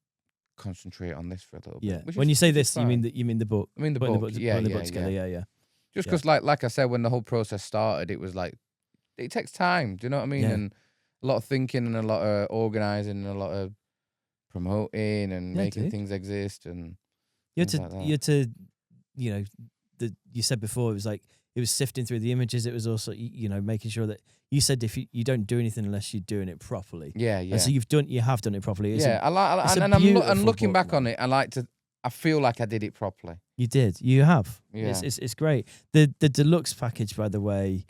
concentrate on this for a little Yeah. bit. When you say which is this, you mean the book. I mean the Putting book. the Yeah, book together. Yeah. Just Yeah. because, like I said, when the whole process started, it was like it takes time. Do you know what I mean? Yeah. And a lot of thinking and a lot of organising and a lot of promoting and Yeah, making dude. things exist. And You had things to, like that. you had to, you know, you said before it was like it was sifting through the images. It was also you know making sure that you said if you don't do anything unless you're doing it properly. yeah, yeah, And so you have done it properly. It's yeah. it's a And I'm beautiful looking book, back on man. it. I feel like I did it properly. You did. You have. Yeah. It's great. The deluxe package, by the way,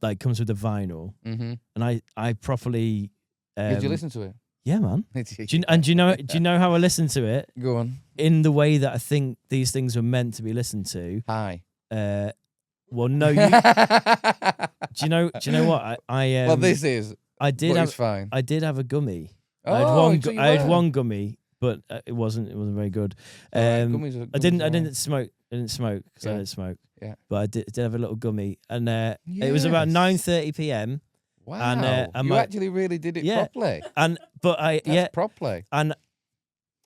like comes with the vinyl, Mm-hmm. and I properly. Did you listen to it? Yeah, man. do Do you know how I listened to it Go on. in the way that I think these things were meant to be listened to? Hi. Well, no, you. Do you know what I well, this is. I did But have it's fine. I did have a gummy. Oh, I had one. so you I had were. one gummy, but it wasn't very good. Alright, I gummies didn't are smoke. I didn't smoke because I Yeah. didn't smoke. Yeah. But I did have a little gummy, and it was about Yes. 9:30 p.m. Wow. and you my- actually really did it Yeah. properly. But That's properly. and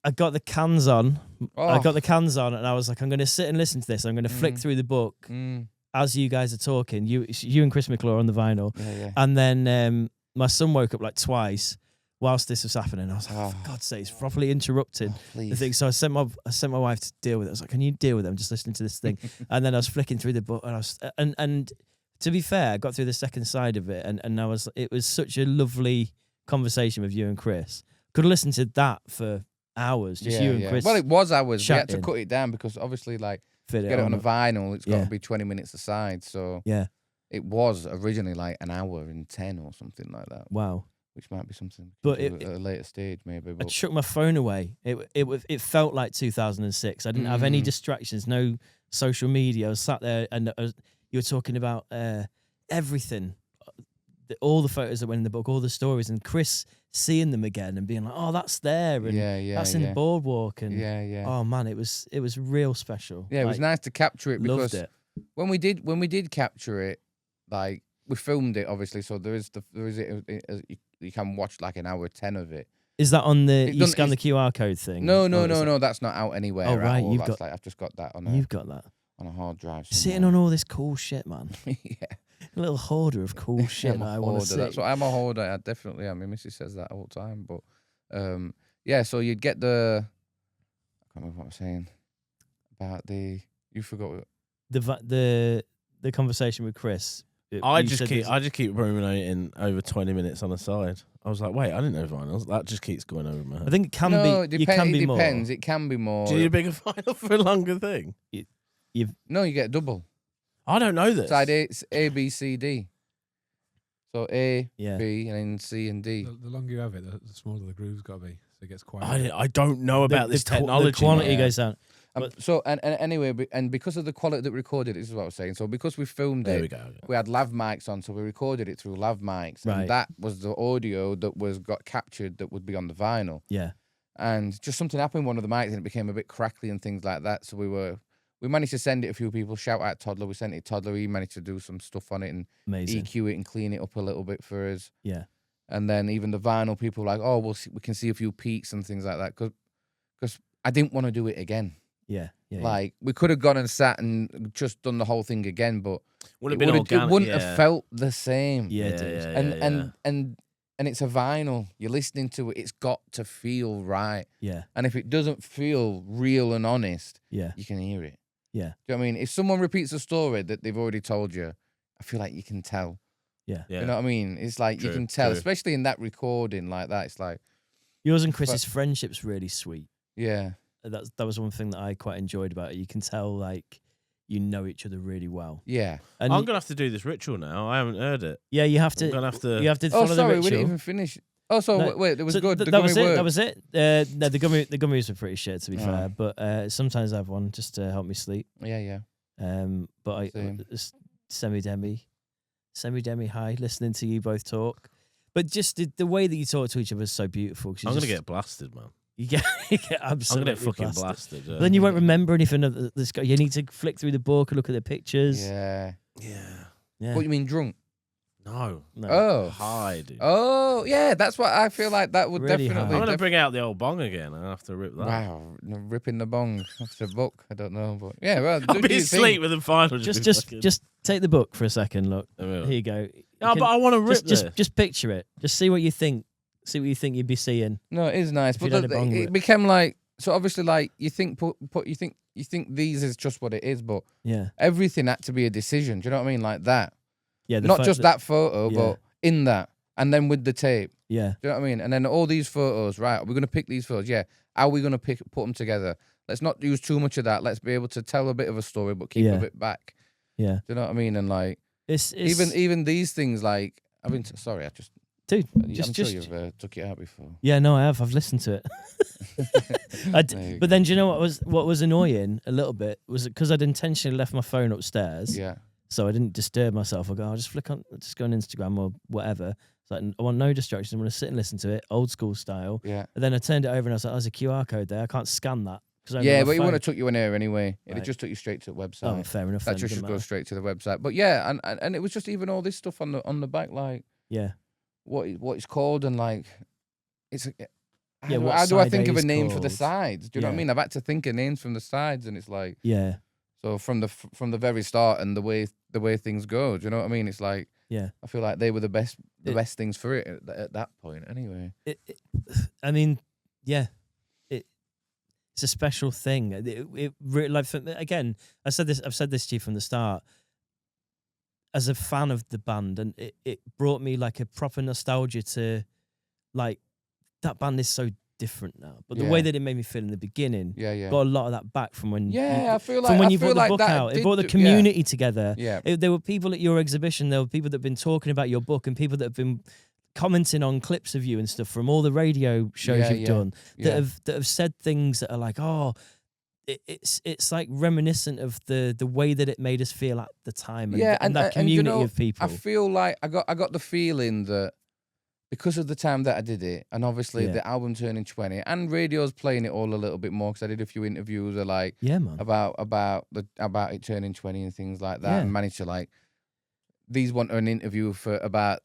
I got the cans on. Oh. I got the cans on, and I was like, I'm going to sit and listen to this. I'm going to flick Mm. through the book Mm, as you guys are talking. You and Chris McClure on the vinyl, yeah, yeah. and then my son woke up like twice whilst this was happening. I was like, for God's sake, it's properly interrupting the Please. thing. So I sent my wife to deal with it. I was like, can you deal with it? I'm just listening to this thing. And then I was flicking through the book, and I was and to be fair, I got through the second side of it, and it was such a lovely conversation with you and Chris. Could have listened to that for hours, just you and Chris. Well, it was hours. We had to chatting. cut it down because obviously, like, Fit to get it on a up. vinyl, it's got Yeah. to be 20 minutes aside. So Yeah. it was originally like an hour and 10 or something like that, Wow. which might be something we But can do at a later stage, maybe. I But chucked my phone away. It felt like 2006. I didn't have any distractions, no social media. I was sat there, and you were talking about everything, all the photos that went in the book, all the stories, and Chris seeing them again and being like, "Oh, that's there," and that's in the boardwalk, and oh man, it was real special. Yeah, it was nice to capture it because Loved it. when we did capture it, like, we filmed it obviously, so there is you can watch like an hour 10 of it. Is that on the It you done- scan the it's- QR code thing? No, Or is it- that's not out anywhere. Oh, at right, all. you've That's got- like, I've just got that on You've got that. a hard drive. Sitting on all this cool shit, man. yeah, A little hoarder of cool shit I'm that a I want to hoarder. see. That's what I'm a hoarder. I definitely am. My missus says that all the time. But yeah, so you'd get the. I can't remember what I was saying about the. You forgot. The conversation with Chris. I you just said keep ruminating over 20 minutes on the side. I was like, wait, I didn't know vinyls. That just keeps going over my head. I think it can No, be. You can be it more. depends. It can be more. Do you need a bigger vinyl for a longer thing? No, you get a double. I don't know this. Side A, it's A, B, C, D. So A, Yeah. B, and then C and D. The longer you have it, the smaller the groove's got to be. So it gets quite. I don't know about this technology. The quality yeah. goes down. So and anyway, and because of the quality that we recorded, this is what I was saying. So because we filmed There it, we go. Yeah. we had lav mics on, so we recorded it through lav mics, Right. and that was the audio that got captured that would be on the vinyl. Yeah. And just something happened with one of the mics, and it became a bit crackly and things like that. So we managed to send it a few people. Shout out Toddler, we sent it to Toddler. He managed to do some stuff on it and Amazing. EQ it and clean it up a little bit for us. Yeah. And then even the vinyl people were like, oh, we can see a few peaks and things like that, because I didn't want to do it again. Yeah. Yeah. Like, we could have gone and sat and just done the whole thing again, but Would have been organic. it wouldn't have felt the same. Yeah, it is. And it's a vinyl. You're listening to it. It's got to feel right. Yeah. And if it doesn't feel real and honest, Yeah. you can hear it. Yeah. Do you know what I mean? If someone repeats a story that they've already told you, I feel like you can tell. Yeah. Yeah. You know what I mean? It's like you True, can tell, true. especially in that recording like that. It's like, Yours and Chris's friendship's really sweet. yeah. That was one thing that I quite enjoyed about it. You can tell like you know each other really well. Yeah. And I'm gonna have to do this ritual now. I haven't heard it. yeah, you have I'm to. gonna have to. You have to Oh, follow the sorry, ritual. we didn't even finish. Oh, so No, wait, it was So good. The that gummy was it. worked. That was it. No, the gummies were pretty shit to be Oh. fair, but sometimes I have one just to help me sleep. Yeah. But I Same. semi-demi high listening to you both talk. But just the way that you talk to each other is so beautiful. 'Cause I'm gonna just- get blasted, man. you get I'm absolutely gonna get fucking blasted. blasted. But then you won't remember anything of this guy. You need to flick through the book and look at the pictures. Yeah. Yeah. Yeah. What you mean drunk? No. No. Oh. High, dude. Oh, yeah. That's what I feel like. That would Really high. definitely. I'm gonna bring out the old bong again. I have to rip that. Wow, ripping the bong off the book. I don't know, but yeah. Well, I'll do be your asleep thing. with the final. Just take the book for a second. Look, I will. here you go. No, You but I want to rip can- this. just picture it. Just see what you think. See what you think you'd be seeing. No, it is nice, If you but let it bong it rip. became like so. Obviously, like you think, you think these is just what it is, but Yeah, everything had to be a decision. Do you know what I mean? Like that, yeah. not just that photo, yeah. but in that, and then with the tape. Yeah, Do you know what I mean? And then all these photos, right? We're gonna pick these photos. Yeah, how are we gonna put them together? Let's not use too much of that. Let's be able to tell a bit of a story, but keep Yeah. a bit back. yeah. Do you know what I mean? And like It's even these things, like I mean, sorry, I just. dude. I'm Just sure you've took it out before. yeah. No, I have. I've listened to it. There you But then, do you know what was annoying a little bit was because I'd intentionally left my phone upstairs, Yeah. so I didn't disturb myself. I go, I'll just just go on Instagram or whatever. It's like I want no distractions. I'm going to sit and listen to it, old school style. Yeah. And then I turned it over and I was like, oh, there's a QR code there. I can't scan that. Yeah, but it wouldn't have took you an air anyway. It'd Right. have just took you straight to the website. Oh, fair enough. that then, just doesn't should go matter. straight to the website. But yeah, and it was just even all this stuff on the back, like Yeah. what it's called, and like it's Yeah, what how do I side think A of a is name for the called. sides? Do you know what I Yeah. mean? I've had to think of names from the sides, and it's like Yeah. so from the very start and the way things go. Do you know what I mean? It's like Yeah. I feel like they were the best things for it at that point. Anyway, I mean, yeah, it's a special thing. Again, I've said this to you from the start. As a fan of the band, and it brought me like a proper nostalgia to, like, that band is so different now. But the way that it made me feel in the beginning, got a lot of that back from when. I feel like from when I you feel brought the like book that out. It did brought the do- community together. Yeah, There were people at your exhibition. There were people that have been talking about your book, and people that have been commenting on clips of you and stuff from all the radio shows you've done that have said things that are like, oh, it's like reminiscent of the way that it made us feel at the time, and that community of people. I feel like I got the feeling that because of the time that I did it, and obviously the album turning 20, and radio's playing it all a little bit more because I did a few interviews like about it turning 20 and things like that, and managed to like these want an interview for about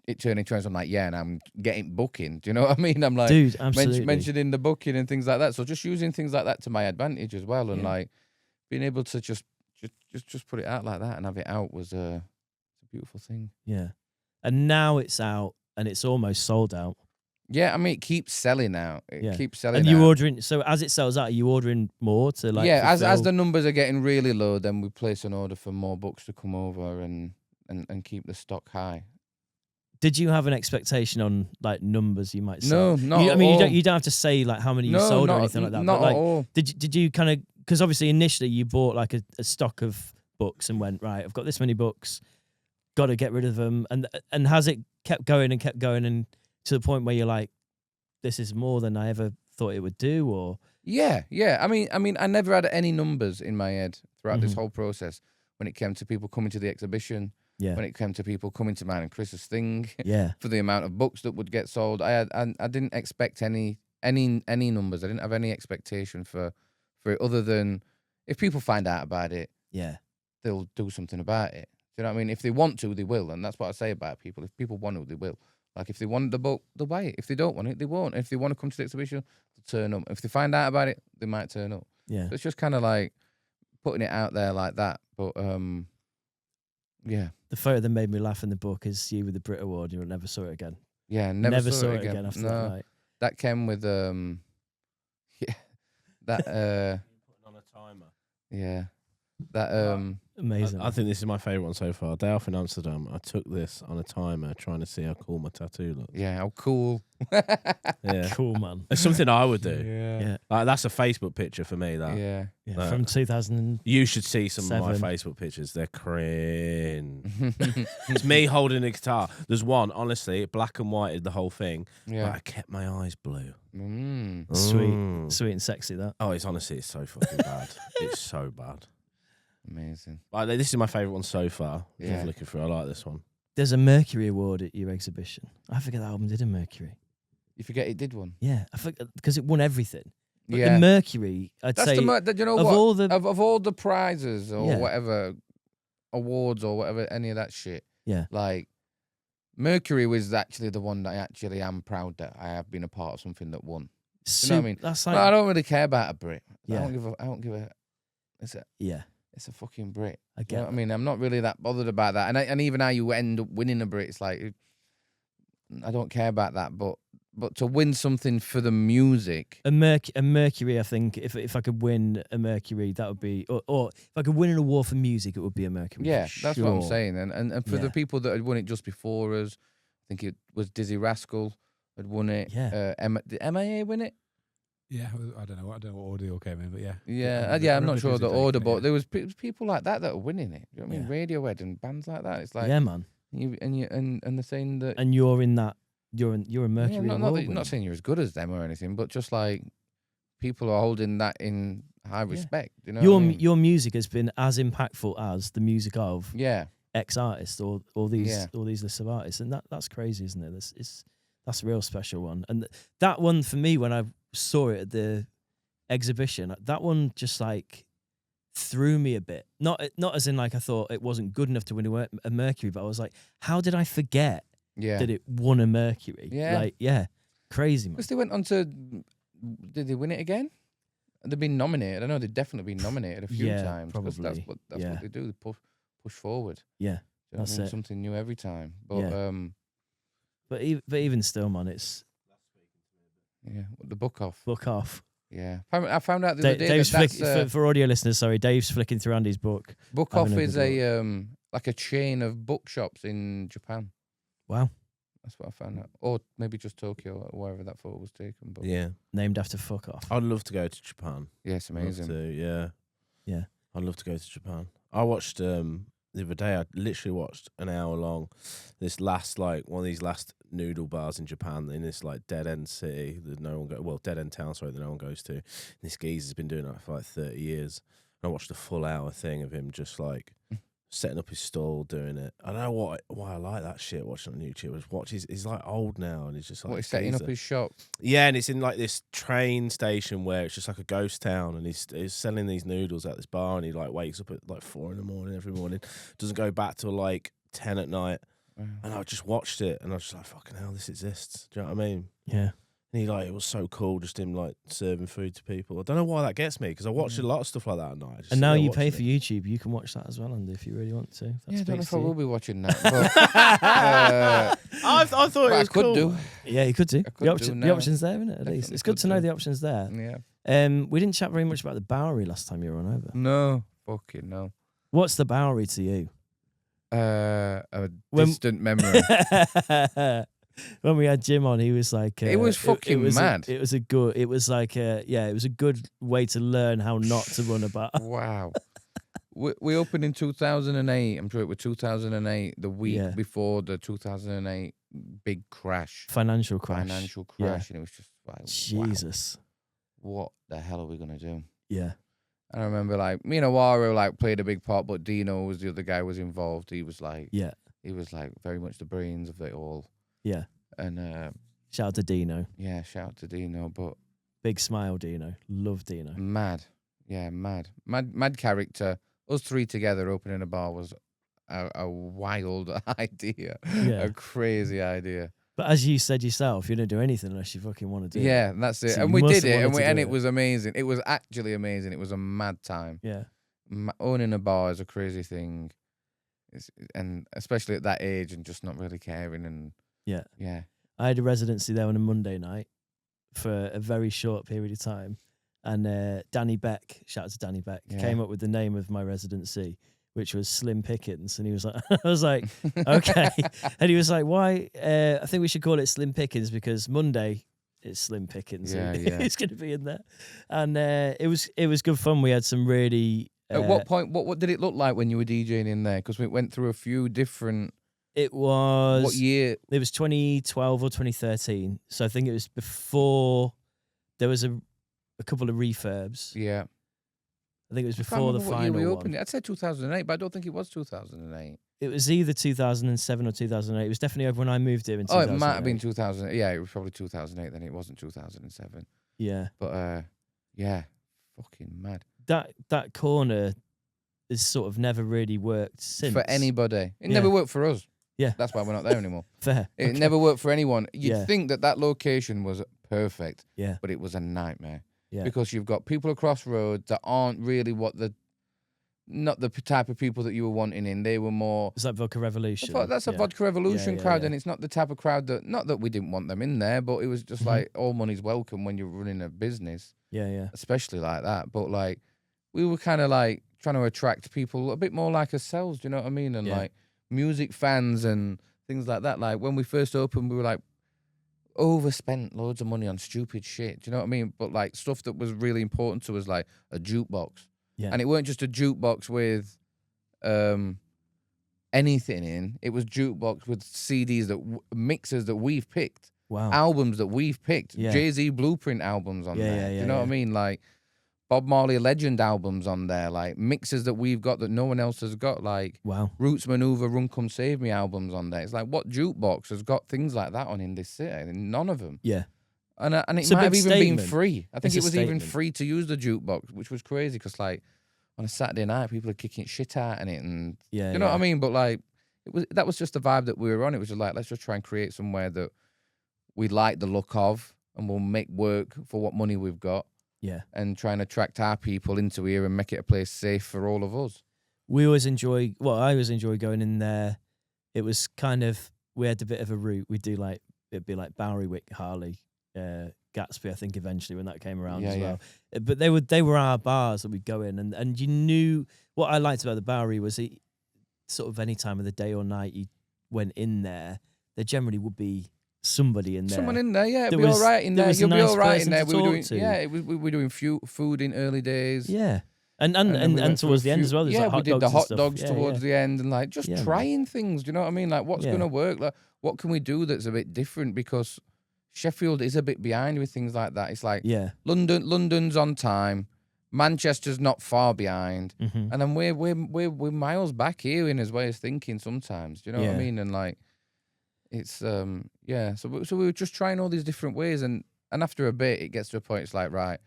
it turning 20. So I'm like, and I'm getting booking. Do you know what I mean? I'm like, dude, absolutely. mentioning the booking and things like that. So just using things like that to my advantage as well, and like being able to just put it out like that and have it out was a beautiful thing. Yeah, and now it's out and it's almost sold out. Yeah, I mean, it keeps selling out. It keeps selling. And out. you ordering? So as it sells out, are you ordering more to like? Yeah, as the numbers are getting really low, then we place an order for more books to come over and keep the stock high. Did you have an expectation on like numbers you might No, sell? not at all. You don't have to say like how many you sold or anything like that. Not but, like, at all. Did you kind of, because obviously initially you bought like a stock of books and went, right, I've got this many books, got to get rid of them, and has it kept going and to the point where you're like, this is more than I ever thought it would do? Or Yeah. I mean, I never had any numbers in my head throughout this whole process when it came to people coming to the exhibition. Yeah. When it came to people coming to mine and Chris's thing, Yeah. for the amount of books that would get sold, I didn't expect any numbers. I didn't have any expectation for it other than if people find out about it, yeah, they'll do something about it. Do you know what I mean? If they want to, they will, and that's what I say about people. If people want to, they will. Like if they want the book, they'll buy it. If they don't want it, they won't. If they want to come to the exhibition, they'll turn up. If they find out about it, they might turn up. yeah. So it's just kind of like putting it out there like that. But yeah. The photo that made me laugh in the book is you with the Brit Award. You'll never saw it again. Yeah, never saw it again after no, that night. that came with yeah, that on a timer. yeah, that Amazing. I think this is my favourite one so far. Day off in Amsterdam, I took this on a timer trying to see how cool my tattoo looks. yeah, how cool. Yeah. Cool, man. It's something I would do. Yeah. Like, that's a Facebook picture for me, that. Yeah. Yeah. From 2000. You should see some of my Facebook pictures. They're cringe. It's me holding a guitar. There's one, honestly, black and white is the whole thing. Yeah. But I kept my eyes blue. Sweet and sexy, that. Oh, it's so fucking bad. It's so bad. Amazing. Like, this is my favourite one so far. Yeah. Just looking through, I like this one. There's a Mercury Award at your exhibition. I forget that album did a Mercury. You forget it did one. Yeah, I forget because it won everything. But Yeah. the Mercury, I'd That's say, you know of what? all the of all the prizes or Yeah. whatever awards or whatever, any of that shit. Yeah. Like Mercury was actually the one that I actually am proud that I have been a part of something that won. You know what I mean? That's No, like I don't really care about a Brit. Yeah. I don't give a. It's a fucking Brit. I You get know what I mean? I'm not really that bothered about that. And even how you end up winning a Brit, it's like I don't care about that. But to win something for the music, a Mercury. I think if I could win a Mercury, that would be, or if I could win an award for music, it would be a Mercury. yeah, for that's what I'm sure. saying. And for Yeah. the people that had won it just before us, I think it was Dizzy Rascal had won it. Yeah. Did MIA win it? Yeah, I don't know what audio came in, but yeah. Yeah, I I'm not remember sure the Dizzy order, taking it, but there was people like that were winning it. You know what I mean? Yeah. Radiohead and bands like that. It's like Yeah, man. and they're saying that. And you're in that. You're a Yeah, Mercury not Award winner. saying you're as good as them or anything, but just like people are holding that in high respect. You know, what I mean? Your music has been as impactful as the music of Yeah, X artists or these Yeah. all these lists of artists, and that's crazy, isn't it? That's a real special one. And that one for me, when I saw it at the exhibition, that one just like threw me a bit. Not as in like I thought it wasn't good enough to win a Mercury, but I was like, how did I forget yeah. that it won a Mercury? Yeah. Like, yeah, crazy, man. Because they went on to, did they win it again? They've been nominated. I know they've definitely been nominated a few Yeah, times. 'Cause probably. That's what they do. They push forward. Yeah. You know what I That's mean? it. Something new every time. But Yeah. But even still, man, it's the book off. book off. Yeah, I found out the other day Dave's that that's for audio listeners. Sorry, Dave's flicking through Andy's book. book having off a is good a like a chain of bookshops in Japan. Wow, That's what I found out, or maybe just Tokyo, or wherever that photo was taken. But Yeah, named after fuck off. I'd love to go to Japan. yeah, it's Love amazing. to, yeah. Yeah. I'd love to go to Japan. I watched the other day. I literally watched an hour long. This last one of these last noodle bars in Japan in this like dead end city that no one dead end town that no one goes to. And this geezer's been doing that for like 30 years. And I watched a full hour thing of him just like setting up his stall, doing it. I don't know why I like that shit watching on YouTube. He's like old now and he's just like What, he's setting up his shop? Yeah, and it's in like this train station where it's just like a ghost town, and he's selling these noodles at this bar, and he like wakes up at like 4 a.m. every morning, doesn't go back till like 10 at night, and I just watched it, and I was just like, fucking hell, this exists. Do you know what I mean? Yeah. And it was so cool, just him like serving food to people. I don't know why that gets me, because I watched a lot of stuff like that at night. And now you pay for YouTube, you can watch that as well, Andy, if you really want to. Yeah, I don't know if I you. will be watching that. But, I thought it I was could cool. do. Yeah, you could do. could do The now. option's there, isn't it? At least Definitely it's good could to know do. the options there. Yeah. We didn't chat very much about the Bowery last time you were on over. No, fucking no. What's the Bowery to you? A When- distant memory. When we had Jim on, he was like, It was fucking mad. It was a good way to learn how not to run a bar. Wow. We opened in 2008. I'm sure it was 2008, the week Yeah. before the 2008 big crash. Financial crash. Financial Yeah. crash. And it was just like, wow, Jesus. what the hell are we going to do? Yeah. And I remember like me and Awaro like played a big part, but Dino was the other guy was involved. He was like very much the brains of it all. Yeah. And Shout out to Dino. yeah, shout out to Dino, but Big smile, Dino. Love Dino. mad. Yeah, mad character. Us three together opening a bar was a wild idea. Yeah. A crazy idea. But as you said yourself, you don't do anything unless you fucking want to do it. Yeah, that's it. So and you we must did have it, wanted to and do it was amazing. It was actually amazing. It was a mad time. Yeah. Owning a bar is a crazy thing, and especially at that age, and just not really caring. And Yeah. yeah, I had a residency there on a Monday night for a very short period of time. And Danny Beck, shout out to Danny Beck, Yeah. came up with the name of my residency, which was Slim Pickens. And he was like, I was like, okay. And he was like, why? I think we should call it Slim Pickens because Monday is Slim Pickens. Yeah, yeah. He's going to be in there. And it was good fun. We had some really... At what point? What did it look like when you were DJing in there? Because we went through a few different. It was... What year? It was 2012 or 2013. So I think it was before there was a couple of refurbs. Yeah. I think it was I can't before the remember what year final we one. opened it. I'd say 2008, but I don't think it was 2008. It was either 2007 or 2008. It was definitely over when I moved here in Oh, 2008. it might have been 2000. Yeah, it was probably 2008. Then it wasn't 2007. Yeah. But yeah, fucking mad That corner has sort of never really worked since. for anybody. It Yeah. never worked for us. Yeah. That's why we're not there anymore. Fair. It Okay. never worked for anyone. You'd Yeah. think that location was perfect, Yeah. but it was a nightmare. Yeah. Because you've got people across road that aren't really not the type of people that you were wanting in. They were more. It's like Vodka Revolution. That's a Yeah. Vodka Revolution Yeah, crowd, yeah. and it's not the type of crowd that. Not that we didn't want them in there, but it was just Mhm. like all money's welcome when you're running a business, Yeah, yeah. especially like that. But like, we were kind of like trying to attract people a bit more like ourselves. Do you know what I mean? And Yeah. like music fans and things like that. Like when we first opened, we were like overspent loads of money on stupid shit. Do you know what I mean? But like stuff that was really important to us, like a jukebox. Yeah. And it weren't just a jukebox with anything in. It was jukebox with CDs mixers that we've picked, Wow. albums that we've picked, Yeah. Jay-Z Blueprint albums on Yeah, there. yeah, Do yeah, you know what I yeah. mean? Like Bob Marley Legend albums on there, like mixes that we've got that no one else has got, like Wow. Roots Maneuver, Run Come Save Me albums on there. It's like, what jukebox has got things like that on in this city? None of them. Yeah. And it It's a might have big even been statement. free. I think It's it a was even statement. free to use the jukebox, which was crazy because like on a Saturday night, people are kicking shit out in it, and Yeah. you know what I yeah. mean. But like, that was just the vibe that we were on. It was just like, let's just try and create somewhere that we like the look of, and we'll make work for what money we've got, Yeah. and try and attract our people into here and make it a place safe for all of us. We always enjoy. Well, I always enjoy going in there it was kind of, we had a bit of a route. We'd do like, it'd be like Bowerywick, Harley, Gatsby, I think eventually when that came around as well. But they were our bars that we'd go in, and you knew what I liked about the Bowery was it sort of any time of the day or night you went in there generally would be somebody in there. Someone in there, yeah, it'd be all right in there. You'll be all right in there. We were doing food in early days. Yeah. And towards the end as well. Yeah, like we did the hot dogs yeah, towards the end, and like just trying man. things. Do you know what I mean? Like what's going to work? Like what can we do that's a bit different? Because Sheffield is a bit behind with things like that. It's like London's on time, Manchester's not far behind, and then we're miles back here in his way of thinking sometimes. Do you know what I mean? And like it's So we were just trying all these different ways, and after a bit, it gets to a point. It's like right.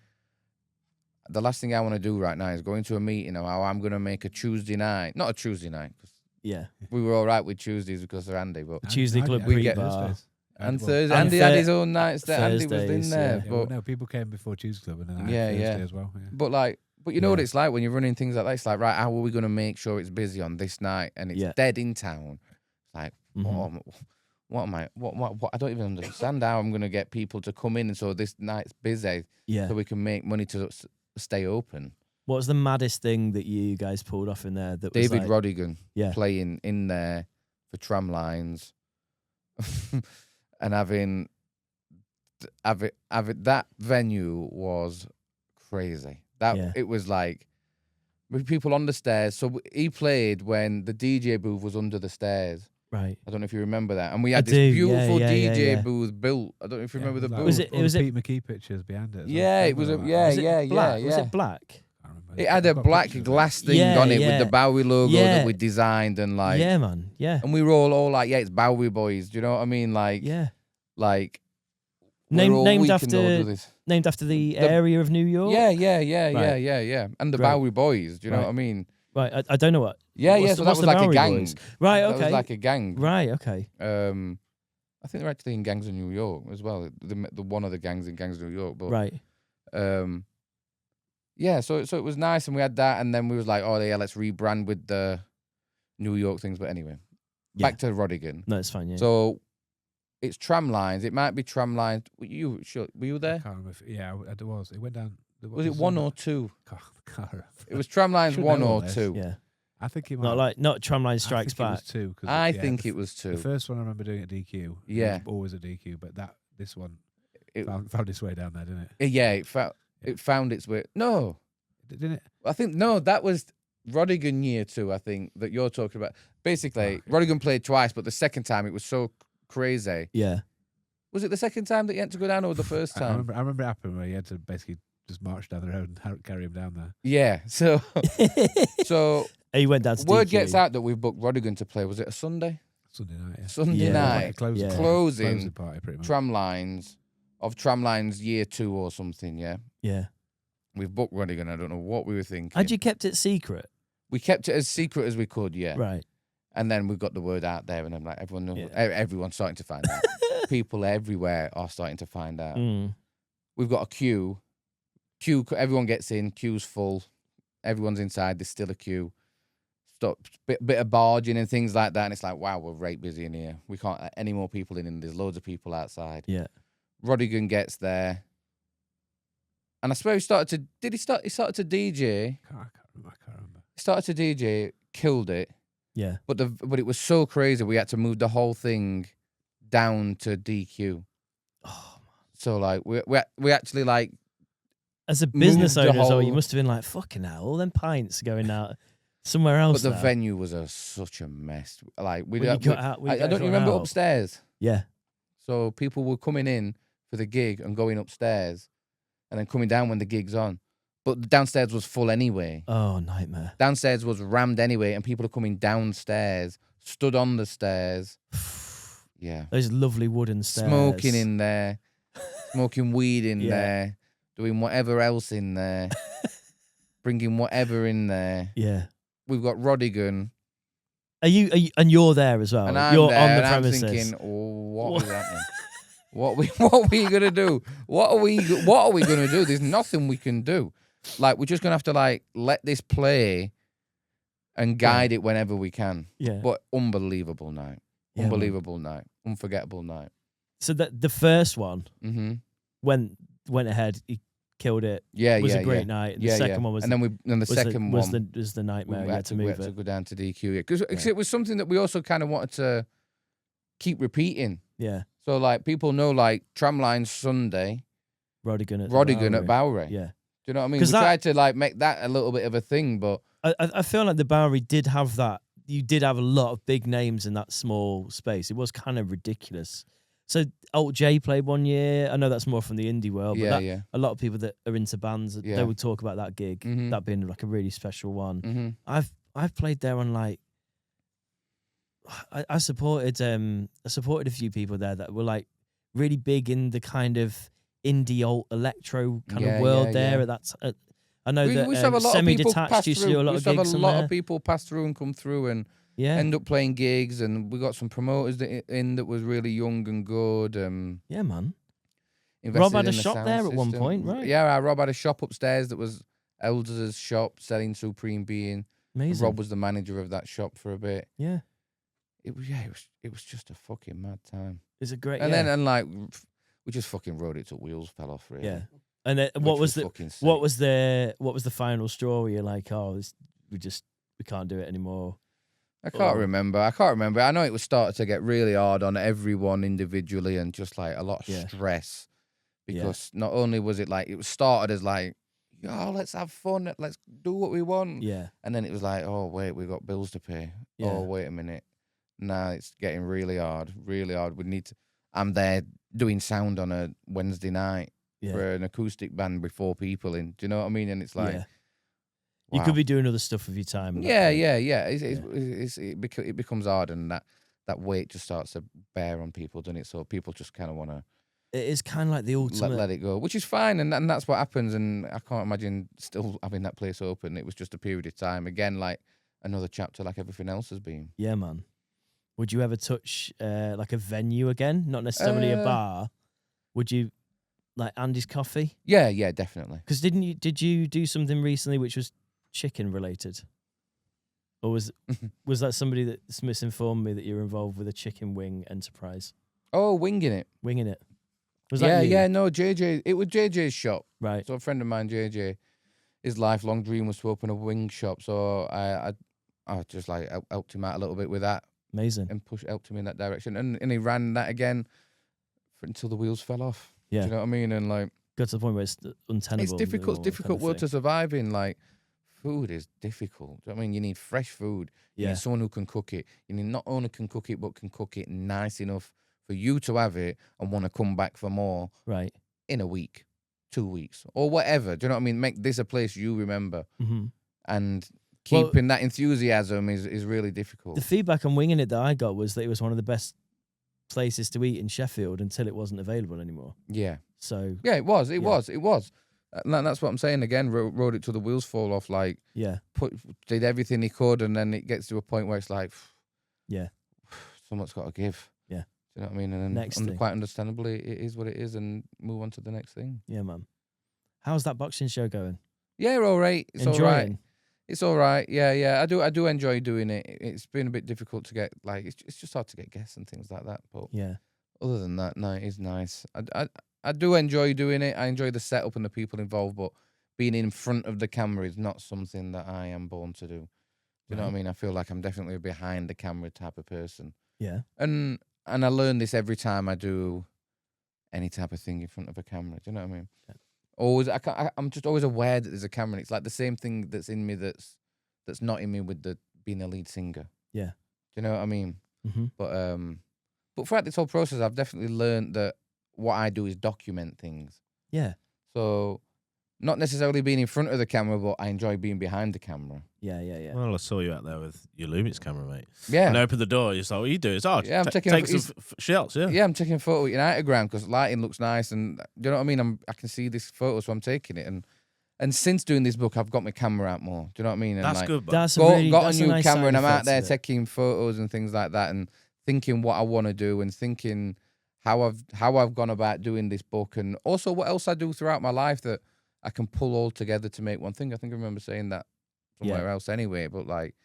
The last thing I want to do right now is go into a meeting of how I'm going to make a Tuesday night. Not a Tuesday night. We were all right with Tuesdays because of Andy. But Tuesday club pre-bar. And Thursday. Andy had his own nights that Andy was in there. Yeah, but no, people came before Tuesday club and then Thursday as well. Yeah. But you know what it's like when you're running things like that. It's like, right, how are we going to make sure it's busy on this night and it's dead in town? It's like, what am I? What? I don't even understand how I'm going to get people to come in and so this night's busy. So we can make money to stay open. What was the maddest thing that you guys pulled off in there? That David was like, Rodigan playing in there for Tramlines, and having that venue was crazy. It was like with people on the stairs. So he played when the DJ booth was under the stairs. Right. I don't know if you remember that. And we had this beautiful DJ booth built. I don't know if you remember the booth. Was it Pete McKee pictures behind it? Was it black? I remember. It had a black glass thing on it with the Bowie logo that we designed and like. Yeah, man. Yeah. And we were all like, it's Bowie boys. Do you know what I mean? Like, like. Named after the area of New York. Yeah. And the Bowie boys. Do you know what I mean? Right, I don't know what. Yeah. So that was like a gang. Boys? Right, okay. That was like a gang. Right, okay. I think they're actually in gangs in New York as well. The one of the gangs in gangs in New York. But, right. So it was nice, and we had that, and then we was like, let's rebrand with the New York things. But anyway, back to Rodigan. No, it's fine. Yeah. So it's Tramlines. It might be Tramlines. Were you there? I can't remember. It was. It went down. Was it 1 or 2? Can't remember. It was Tramlines 1 or 2. Yeah. I think it might. Not Tramline Strikes Back. It was 2. I think it was 2. The first one I remember doing at DQ. Yeah. Always at DQ, but this one found its way down there, didn't it? Yeah, it found its way. No. Didn't it? I think, no, that was Rodigan year 2, I think, that you're talking about. Basically, Rodigan played twice, but the second time it was so crazy. Yeah. Was it the second time that you had to go down or the first time? I remember it happened where you had to basically just march down the road and carry him down there. Yeah, so he went down to word DQ. gets out that we've booked Rodigan to play. Was it a Sunday? Sunday night, yeah. Sunday night. Like a closing party, pretty much. Tramlines year 2 or something, yeah? Yeah. We've booked Rodigan. I don't know what we were thinking. Had you kept it secret? We kept it as secret as we could, yeah. Right. And then we got the word out there, and I'm like, everyone's starting to find out. People everywhere are starting to find out. We've got a queue. Everyone gets in. Queue's full. Everyone's inside. There's still a queue. Bit of barging and things like that, and it's like, wow, we're right busy in here. We can't let any more people in, and there's loads of people outside. Yeah. Rodigan gets there, and I swear he started to. Did he start? He started to DJ. I can't remember. He started to DJ, killed it. Yeah. But it was so crazy. We had to move the whole thing down to DQ. Oh. So like we actually like. As a business owner, whole... you must have been like, fucking hell, all them pints going out somewhere else. But the venue was such a mess. Like I don't remember out. Upstairs. Yeah. So people were coming in for the gig and going upstairs, and then coming down when the gig's on. But downstairs was full anyway. Oh, nightmare. Downstairs was rammed anyway, and people are coming downstairs, stood on the stairs. Yeah. Those lovely wooden stairs. Smoking in there, smoking weed in there. Doing whatever else in there, bringing whatever in there. Yeah, we've got Rodigan. Are you? And you're there as well. And I'm you're there, on the and premises. I'm thinking, what is happening? What are we gonna do? What are we gonna do? There's nothing we can do. Like we're just gonna have to like let this play, and guide it whenever we can. Yeah. But unbelievable night. Yeah, man. Unbelievable night. Unforgettable night. So the first one Mm-hmm. went ahead. He killed it. Yeah, It was yeah, a great yeah. night. And Yeah, the second yeah. one was and then the second was one the nightmare. we You had to we move had to it. go down to DQ it because it was something that we also kind of wanted to keep repeating. Yeah. So like people know like Tramline Sunday, Rodigan at Rodigan at Bowery. Yeah. Do you know what I mean? 'Cause We that- tried to like make that a little bit of a thing, but I feel like the Bowery did have that. You did have a lot of big names in that small space. It was kind of ridiculous. So Alt J played one year. I know that's more from the indie world, but yeah, that, yeah. a lot of people that are into bands, Yeah. they would talk about that gig, Mhm. that being like a really special one. Mm-hmm. I've played there on like I supported a few people there that were like really big in the kind of indie alt electro kind Yeah, of world yeah, there. yeah. That's I know We that used to have a lot of people Semi-Detached pass used to do through. a We lot of used to have gigs a on lot there. of people pass through and come through and Yeah, end up playing gigs, and we got some promoters that was really young and good. yeah, man. Invested Rob had in a the shop sound there at one system. point, right? Yeah, Rob had a shop upstairs that was Elders' shop selling Supreme Being. Amazing. Rob was the manager of that shop for a bit. Yeah, It was just a fucking mad time. it's a great. And yeah. then like we just fucking rode it till wheels fell off. Really. Yeah. And then Which what was the fucking sick. what was the final straw where you're like, oh, we can't do it anymore? I can't or- remember. I know it was starting to get really hard on everyone individually and just like a lot of Yeah. stress Yeah. because not only was it like it was started as like, yo, let's have fun, let's do what we want, Yeah, and then it was like, oh wait, we got bills to pay. Yeah. Oh wait a minute, now it's getting really hard, really hard. We need to. I'm there doing sound on a Wednesday night yeah, for an acoustic band with 4 people in. Do you know what I mean? And it's like, yeah. You wow. could be doing other stuff with your time. at that Yeah, point. yeah. It becomes hard, and that weight just starts to bear on people, doesn't it? So people just kind of want to It is kind of like the ultimate. let it go, which is fine, and that's what happens. And I can't imagine still having that place open. It was just a period of time. Again, like another chapter, like everything else has been. Yeah, man. Would you ever touch like a venue again? Not necessarily a bar. Would you like Andy's Coffee? Yeah, definitely. Because did you do something recently which was chicken related? Or was that somebody that's misinformed me that you're involved with a chicken wing enterprise? Oh, winging it. Winging it. Was that you? Yeah. No, JJ. It was JJ's shop. Right. So a friend of mine, JJ, his lifelong dream was to open a wing shop. So I just like helped him out a little bit with that. Amazing. And helped him in that direction, and he ran that again until the wheels fell off. Yeah. Do you know what I mean? And like, Got to the point where it's untenable. it's difficult, kind difficult of world thing. to survive in. Like, food is difficult. Do you know what I mean? You need fresh food. You Yeah. need someone who can cook it. You need not only can cook it, but can cook it nice enough for you to have it and want to come back for more Right. in a week, 2 weeks, or whatever. Do you know what I mean? Make this a place you remember, Mm-hmm. and Well- keeping that enthusiasm is really difficult. The feedback on winging it that I got was that it was one of the best places to eat in Sheffield until it wasn't available anymore. Yeah. So Yeah, it was. It Yeah. was. It was. And that's what I'm saying again. Rode it till the wheels fall off. Like, yeah, did everything he could, and then it gets to a point where it's like, yeah, someone's got to give. Yeah. Do you know what I mean? And then Next thing. quite understandably, it is what it is, and move on to the next thing. yeah, man. How's that boxing show going? Yeah, all right. It's all right. Enjoying? It's all right. Yeah. I do enjoy doing it. It's been a bit difficult to get like it's just hard to get guests and things like that. But Yeah, other than that, no, it is nice. I do enjoy doing it. I enjoy the setup and the people involved, but being in front of the camera is not something that I am born to do. Do you know what I mean? I feel like I'm definitely a behind the camera type of person. yeah, And I learn this every time I do any type of thing in front of a camera. Do you know what I mean? Yeah. Always, I'm just always aware that there's a camera. It's like the same thing that's in me that's not in me with the being a lead singer. Yeah. Do you know what I mean? mm-hmm. But throughout this whole process, I've definitely learned that what I do is document things. Yeah, So not necessarily being in front of the camera, but I enjoy being behind the camera. yeah. Well, I saw you out there with your Lumix camera, mate. Yeah. And I opened the door. You're like, what are you doing? It's hard. Yeah, I'm taking take a- some shots. Yeah. Yeah, I'm taking a photo with United Ground because lighting looks nice, and do you know what I mean? I can see this photo, so I'm taking it. And since doing this book, I've got my camera out more. Do you know what I mean? And That's like, good. But That's got really, a that's new nice camera, side and I'm out effect there of it. taking photos and things like that, and thinking what I want to do, and thinking how I've gone about doing this book, and also what else I do throughout my life that I can pull all together to make one thing. I think I remember saying that somewhere else anyway, but like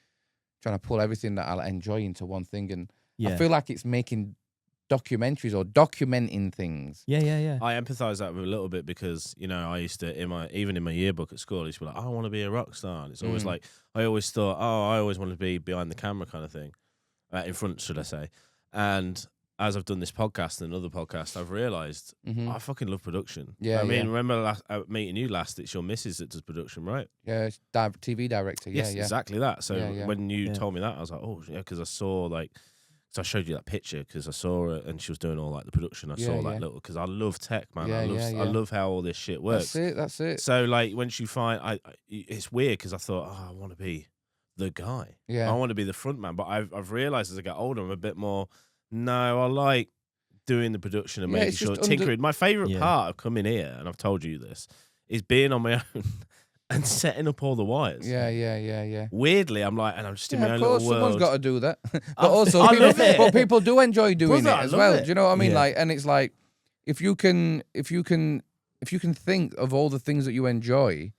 trying to pull everything that I enjoy into one thing, and Yeah. I feel like it's making documentaries or documenting things. Yeah. I empathise that with a little bit because I used to even in my yearbook at school I used to be like, I want to be a rock star, and it's always like I always thought, I always want to be behind the camera kind of thing, in front, should I say? And as I've done this podcast and another podcast, I've realised I fucking love production. Yeah, I mean, remember meeting you last? It's your missus that does production, right? Yeah, it's TV director. Yes, Yeah. exactly that. So Yeah. when you told me that, I was like, oh yeah, because I saw so I showed you that picture because I saw her and she was doing all like the production. I saw that little because I love tech, man. Yeah, I love how all this shit works. That's it. So like once you find, it's weird because I thought, I want to be the guy. Yeah. I want to be the front man. But I've realised as I get older, I'm a bit more. No, I like doing the production and making sure tinkering. My favourite part of coming here, and I've told you this, is being on my own. And setting up all the wires. Yeah. Weirdly, I'm like, and I'm just in my of own course, little world. someone's got to do that. But I also, love it. but people do enjoy doing Brother, it I as love well. it. Do you know what I mean? Yeah. Like, and it's like if you can think of all the things that you enjoy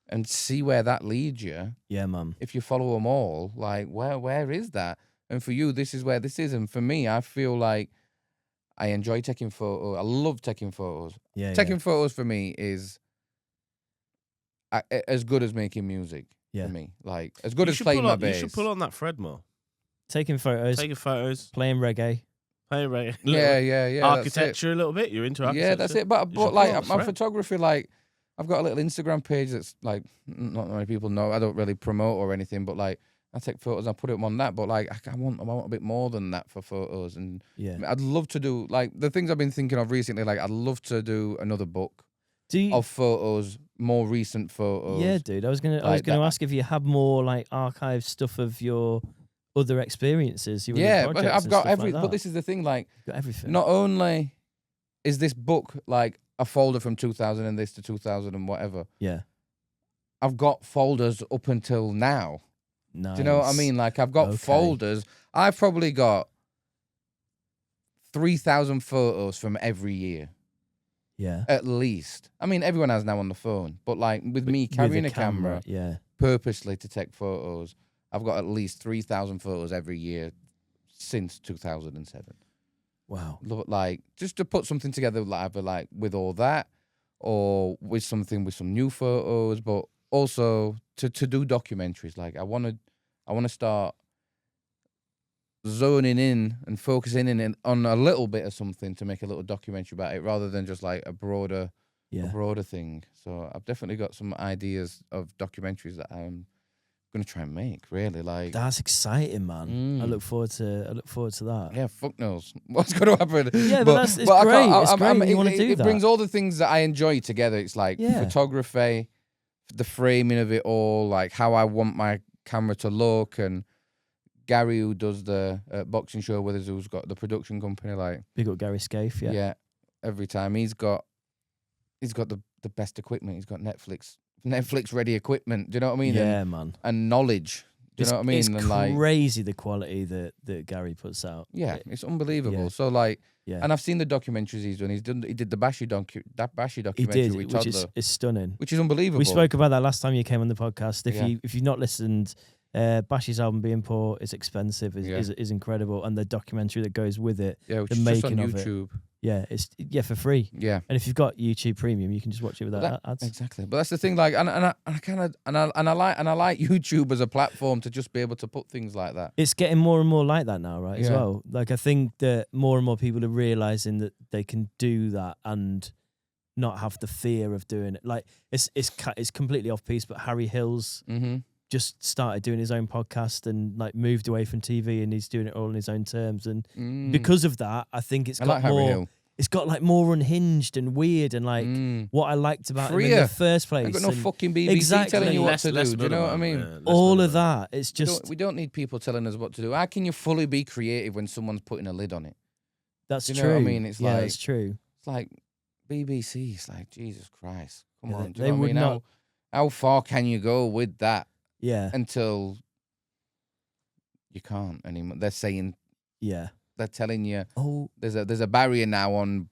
and see where that leads you. Yeah, man. If you follow them all, like where is that? And for you, this is where this is. And for me, I feel like I enjoy taking photos. I love taking photos. Yeah. Taking photos for me is as good as making music. Yeah. For me, like as good You as should playing pull my on- bass. You should pull on that Fred more. Taking photos, Taking photos, playing reggae. playing right. Yeah. Architecture a little bit. You're into architecture. Yeah, that's it. But You should but pull like on my Fred. photography, like I've got a little Instagram page that's like not many people know. I don't really promote or anything, but like I take photos, I put them on that. But like I want a bit more than that for photos, and Yeah. I'd love to do like the things I've been thinking of recently. Like I'd love to do another book Do you? of photos, more recent photos. Yeah, dude. I was gonna like that. ask if you had more like archive stuff of your other experiences. Your other Yeah, but projects I've and got stuff every. Like But that. this is the thing, like Got everything. not only is this book like a folder from 2000 and this to 2000 and whatever. Yeah. I've got folders up until now. Nice. Do you know what I mean? Like I've got Okay. folders. I've probably got 3,000 photos from every year, Yeah. at least. I mean, everyone has now on the phone, but like with me With carrying a a camera Yeah. purposely to take photos, I've got at least 3,000 photos every year since 2007. Wow. Like just to put something together, like either like with all that, or with something with some new photos, but also to do documentaries. Like I want to start zoning in and focusing in on a little bit of something to make a little documentary about it, rather than just like a broader thing. So I've definitely got some ideas of documentaries that I'm gonna try and make. Really, like That's exciting, man. I Mm. look forward to that. yeah, fuck knows what's gonna happen. Yeah, but that's- it's I great. can't- It's great you wanna it, do it that. brings all the things that I enjoy together. It's like Yeah. photography, the framing of it all, like how I want my camera to look, and Gary, who does the boxing show with us, who's got the production company, like Big up Gary Scaife. Yeah. every time he's got the best equipment. He's got Netflix ready equipment. Do you know what I mean? Yeah, man. And knowledge. Do you know what I mean? It's And like, crazy the quality that Gary puts out. yeah, it's unbelievable. Yeah. So like, Yeah. and I've seen the documentaries he's done. He did the Bashi He documentary did, with which is Toddler, is stunning. which is unbelievable. We spoke about that last time you came on the podcast. Yeah. If you've not listened, Bashi's album Being Poor is expensive, Yeah. is incredible, and the documentary that goes with it, yeah, which the is just on making of it. YouTube. it's for free. Yeah, And if you've got YouTube Premium, you can just watch it without ads. exactly. But that's the thing. Like, and I like YouTube as a platform to just be able to put things like that. It's getting more and more like that now, right? As Yeah. well. Like I think that more and more people are realizing that they can do that and not have the fear of doing it. Like it's completely off piece, but Harry Hills Mm-hmm. just started doing his own podcast and like moved away from TV, and he's doing it all on his own terms. And because of that, I think it's I got like Harry more. Hill. It's got like more unhinged and weird, and like what I liked about him in Freer. the first place. I've got no and fucking BBC Exactly. telling you what Less- to less do. Do you know what I middleman, mean? yeah, less all of middleman. that. It's We just we don't need people telling us what to do. How can you fully be creative when someone's putting a lid on it? that's you know true. what I mean? It's yeah, like- it's true. It's like BBC. It's like Jesus Christ. Come Yeah, on. they Do you know what I would mean? not- How far can you go with that Yeah, until you can't anymore? They're saying, yeah. they're telling you Oh, there's a barrier now on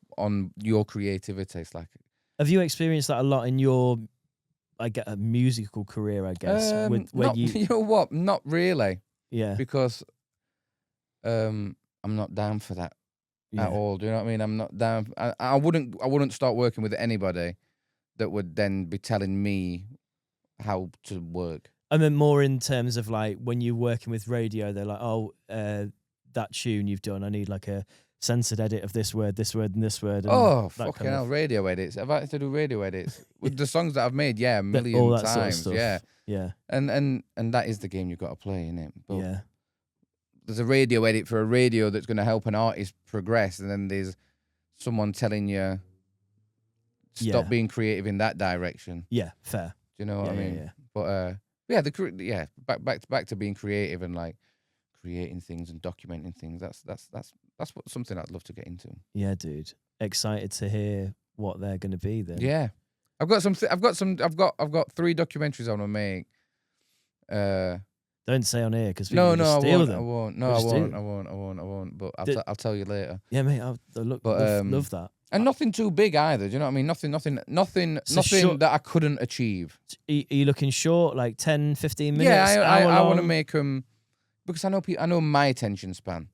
your creativity. It's like have you experienced that a lot in your, I get a musical career? I guess where not, you you know what? Not really. Yeah. because I'm not down for that Yeah. at all. Do you know what I mean? I'm not down. I wouldn't start working with anybody that would then be telling me how to work. I mean, more in terms of like when you're working with radio, they're like, oh, that tune you've done, I need like a censored edit of this word, and this word. And Oh, that fucking kind hell, of, radio edits. I've had to do radio edits with the songs that I've made, yeah, a million all that times. sort of stuff. Yeah. Yeah. And that is the game you've got to play, innit? But Yeah. there's a radio edit for a radio that's going to help an artist progress, and then there's someone telling you stop being creative in that direction. Yeah. Fair. Do you know what I mean? Yeah. But back to being creative and like creating things and documenting things. That's something I'd love to get into. Yeah, dude. Excited to hear what they're going to be then. Yeah, I've got 3 documentaries I want to make. Don't say on here because No, people I steal won't. them. I won't. No, Just I won't. But I'll tell you later. Yeah, mate. I love that. And nothing too big either. Do you know what I mean? Nothing short- that I couldn't achieve. Are you looking short, like 10, 15 minutes? Yeah, I hour want to long? make them because I know my attention span,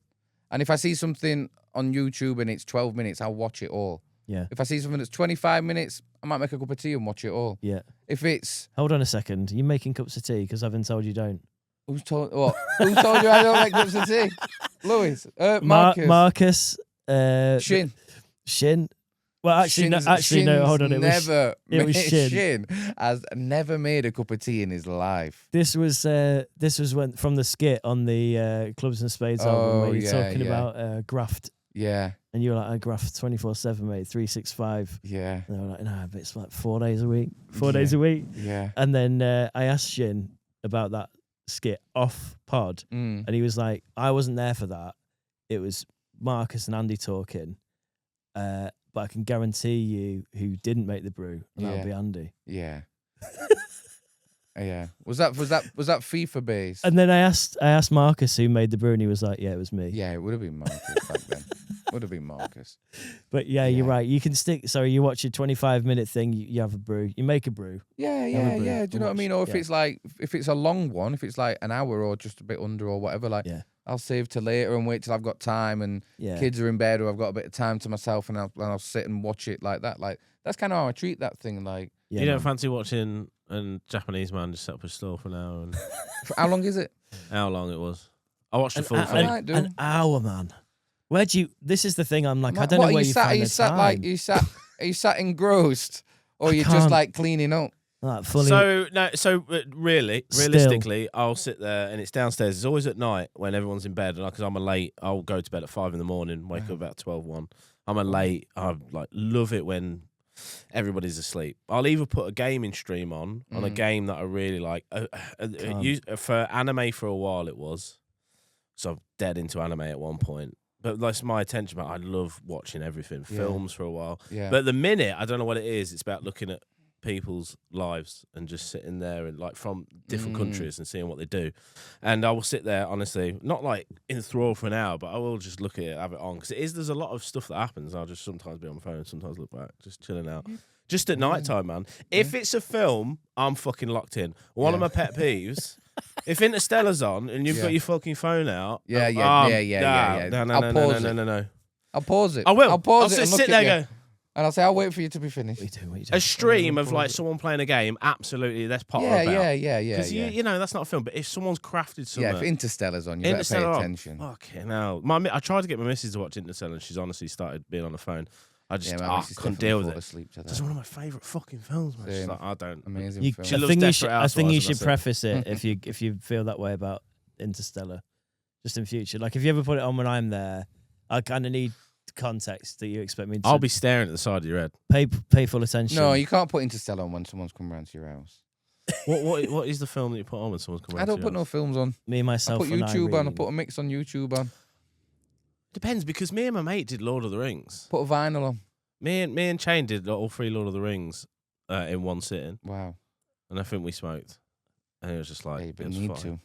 and if I see something on YouTube and it's 12 minutes, I'll watch it all. Yeah. If I see something that's 25 minutes, I might make a cup of tea and watch it all. Yeah. If it's Hold on a second. You're making cups of tea because I've been told you don't. who's told what? Who told you I don't like cups of tea? Louis, Marcus, Marcus. Shin. Well, actually, no. Hold on. It was Shin. Shin has never made a cup of tea in his life. This was when from the skit on the Clubs and Spades album where you're talking about graft, Yeah, and you were like, I graft 24/7, mate, 365. yeah, And they were like, no, but it's like 4 days a week, 4 days a week. yeah. And then I asked Shin about that skit off pod, and he was like, I wasn't there for that. It was Marcus and Andy talking. But I can guarantee you who didn't make the brew, and that'll be Andy. Yeah. Yeah. Was that FIFA based? And then I asked Marcus who made the brew, and he was like, yeah, it was me. Yeah, it would have been Marcus back then. Would have been Marcus. But yeah, you're right. You can stick. Sorry, you watch a 25-minute thing. You have a brew. You make a brew. Yeah. Do you know what I mean? Or if it's like, if it's a long one, if it's like an hour or just a bit under or whatever, like I'll save till later and wait till I've got time and kids are in bed or I've got a bit of time to myself and I'll sit and watch it like that. Like that's kind of how I treat that thing. Like you don't fancy watching a Japanese man just set up a store for an hour and how long is it? How long it was? I watched the full thing. An hour, man. Where'd you? This is the thing. I'm like, I don't know where you find the time. Like are you sat engrossed or you just like cleaning up? Like realistically, I'll sit there and it's downstairs. It's always at night when everyone's in bed, and because I'm a late, I'll go to bed at 5 a.m, wake up about 12:01. I'm a late. I like love it when everybody's asleep. I'll either put a gaming stream on a game that I really like. For anime for a while it was, so I'm dead into anime at one point. But that's my attention. But I love watching everything. Films for a while. Yeah. But at the minute, I don't know what it is. It's about looking at people's lives and just sitting there and like from different countries and seeing what they do. And I will sit there, honestly, not like enthralled for an hour, but I will just look at it, have it on. Because there's a lot of stuff that happens. I'll just sometimes be on my phone, sometimes look back, just chilling out. Just at night time, man. If it's a film, I'm fucking locked in. One of my pet peeves, if Interstellar's on and you've got your fucking phone out. No. I'll pause it. I will. I'll pause it I'll and sit there and go. And I'll say, I'll wait for you to be finished. We do. A stream of like someone playing a game, absolutely, that's part of it. Yeah. Because you know that's not a film, but if someoone's crafted something, if Interstellar's on, you better pay attention. Fucking hell! I tried to get my missus to watch Interstellar, and she's honestly started being on the phone. I just couldn't deal with it. It's one of my favourite fucking films, man. She's like, I don't. Amazing film. I think you should preface it if you feel that way about Interstellar, just in future. Like if you ever put it on when I'm there, I kind of need context that you expect me to. I'll be staring at the side of your head. Pay full attention. No, you can't put Interstellar on when someone's come round to your house. What is the film that you put on when someone's come round? I don't put no films on. Me, myself, I put YouTube on. I put a mix on YouTube on. Depends, because me and my mate did Lord of the Rings. Put a vinyl on. Me and Shane did all 3 Lord of the Rings in one sitting. Wow. And I think we smoked, and it was just like, but you need to.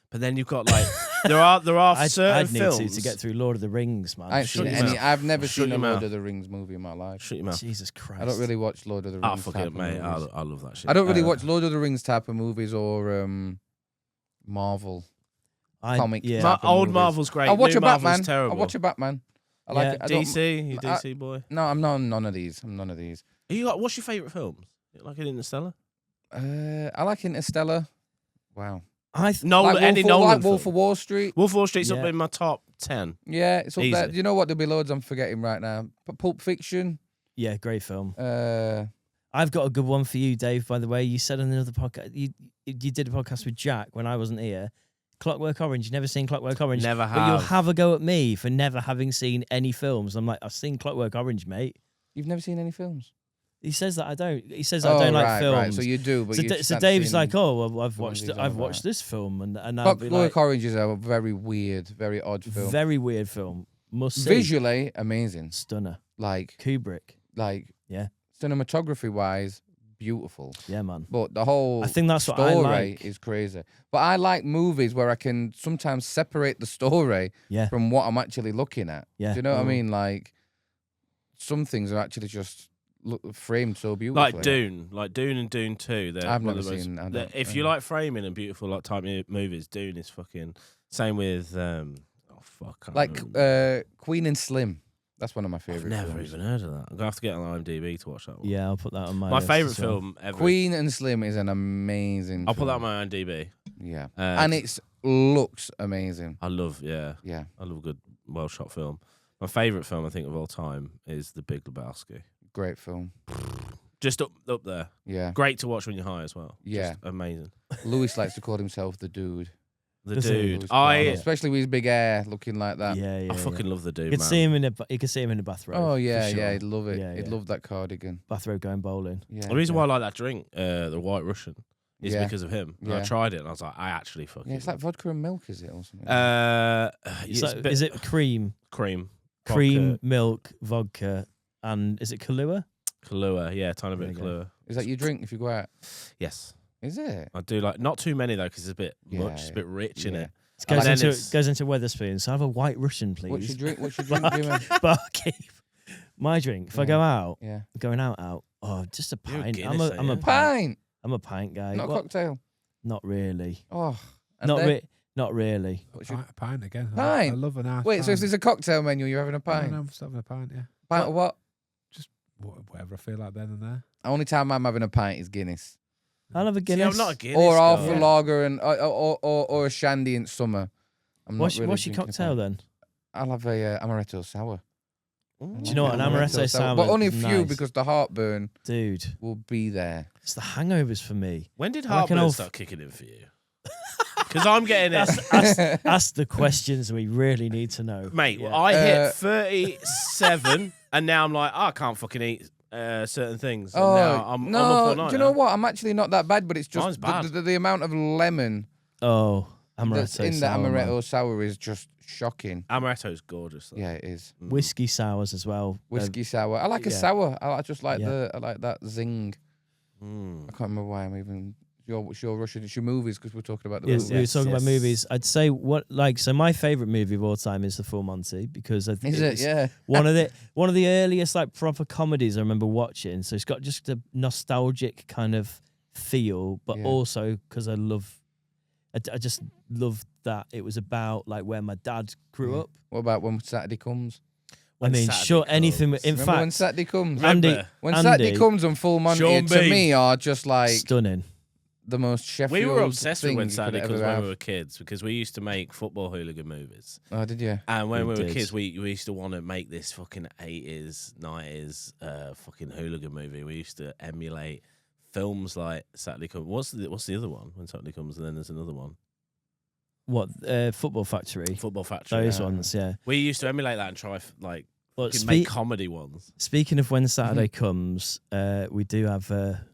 But then you've got like there are certain films. I'd need to get through Lord of the Rings, man. I've never seen a Lord of the Rings movie in my life. Shut your mouth. Jesus Christ. I don't really watch Lord of the Rings. Oh, fuck it, mate. I love that shit. I don't really watch Lord of the Rings type of movies or Marvel. comic. yeah. type of Old movies. Marvel's great. I'll watch New a Batman. Marvel's terrible. I'll watch a Batman. I like Yeah. it. I don't- DC, you DC boy. No, I'm not none of these. I'm none of these. Are you like? What's your favourite films? You like it Interstellar? I like Interstellar. Wow. Nolan, Like any Wolf, Nolan like Wolf film. of Wall Street. Wolf of Wall Street's up Yeah. in my top 10. Yeah, it's up there. Easy. You know what? There'll be loads I'm forgetting right now. Pulp Fiction. Yeah, great film. I've got a good one for you, Dave. By the way, you said on another podcast you did a podcast with Jack when I wasn't here. Clockwork Orange. You never seen Clockwork Orange? Never But you'll have. have a go at me for never having seen any films. I'm like, I've seen Clockwork Orange, mate. You've never seen any films? He says that I don't. He says I don't like films. Right. So you do, but So, you so Dave's like, oh, well, I've the ones watched, he's on I've watched about. this film, and I'll be Clockwork like, Orange is a very weird, very odd film. very weird film. Must see. Visually amazing. Stunner. Like Kubrick. Yeah. cinematography wise, beautiful. Yeah, man. But the whole I think that's what story I like. is crazy. But I like movies where I can sometimes separate the story Yeah. from what I'm actually looking at. Yeah. Do you know what I mean? Like some things are actually just framed so beautifully. Like Dune and Dune 2. They're I've one never of the most- seen. if you like framing and beautiful like type movies, Dune is fucking. Same with oh fuck. I can't like remember. Queen and Slim. That's one of my I've favorite. never films. even heard of that. I'm gonna have to get on IMDb to watch that one. Yeah, I'll put that on my My list favorite as well. film ever. Queen and Slim is an amazing. I'll put that film. on my IMDb. Yeah, Uh, and it looks amazing. I love Yeah, I love a good well shot film. My favorite film I think of all time is The Big Lebowski. great film. Just up there. Yeah, Great to watch when you're high as well. Yeah. Just amazing. Lewis likes to call himself the dude. The Does he? dude. Lewis I Carroll, especially with his big hair, looking like that. Yeah, yeah. I fucking love the dude. You could man. see him in you could see him in a bathrobe. Oh for yeah, sure. yeah, he'd love it. Yeah, He'd yeah. love that cardigan. Bathrobe going bowling. Yeah. The reason why I like that drink, the White Russian, is Yeah. because of him. And I Yeah. tried it and I was like, I actually fucking. Yeah, it's like vodka and milk, is it, or something? It's So, a bit- is it cream, cream? cream, milk, vodka, and is it Kahlua? Kahlua, yeah, tiny There bit of you go. Kahlua. Is that your drink if you go out? Yes, Is it? I do like not too many though because it's a bit Yeah, much, it's a bit rich in yeah. it. It And goes then into it's- goes into Weatherspoon. So have a White Russian, please. What's your drink? What's your drink, Jimmy? Barkeep. My drink. If I Yeah. go out, Yeah, going out. Oh, just a You're a pint. Guinness, I'm a ain't you? pint, I'm a pint guy. not a What? cocktail. Not really. Oh, and Not then- not really. What's your- A pint again. Pint? I love a nice Wait, so if pint. there's a cocktail menu, you're having a I pint? don't know, I'm just having a pint, yeah. Pint of what? Whatever I feel like then and there. Only time I'm having a pint is Guinness, I'll have a See, Guinness. I'm not a Guinness or guy. Alpha Lager, and or a Shandy in summer. I'm What's, not really what's your drinking a cocktail pint. then? I'll have a amaretto sour. Ooh. Do you know what, an amaretto sour But only a is few nice. because the heartburn Dude, will be there. it's the hangovers for me. When did I reckon heartburn I'll- start kicking in for you? Because I'm getting it. Ask the questions we really need to know. Mate, Yeah. I hit 37 and now I'm like, I can't fucking eat certain things. And now I'm no! up all night Do you know now. what? I'm actually not that bad, but it's Mine's just bad. the amount of lemon Oh, amaretto that's in the sour, man. amaretto sour is just shocking. Amaretto's gorgeous. Though. Yeah, it is. Mm. Whiskey sours as well. Whiskey sour. I like a yeah. sour. I just like Yeah. I like that zing. Mm. I can't remember why I'm even. It's your Russian. It's your movies because we're talking about the Yes, movies. we were talking about yes. movies. I'd say so my favorite movie of all time is The Full Monty because I think Is it? it's Yeah. one of the earliest like proper comedies I remember watching. So it's got just a nostalgic kind of feel, but Yeah. also because I just love that it was about like where my dad grew Yeah. up. What about when Saturday comes? I mean, Saturday sure, anything. comes. In Remember when fact, Saturday comes? Andy, Remember? When Andy, Saturday comes on Full Monty, Sean to Bean. me are just like stunning. the most Sheffield. We were obsessed with thing when you could Saturday ever comes when have. we were kids because we used to make football hooligan movies. Oh, did you? And when We we were did. kids, we used to want to make this fucking 80s, 90s fucking hooligan movie. We used to emulate films like Saturday Comes. What's the other one? When Saturday Comes, and then there's another one. What Football Factory? Football Factory. Those yeah. ones, yeah. We used to emulate that and try But fucking make comedy ones. speaking of when Saturday Mm-hmm. comes, we do have a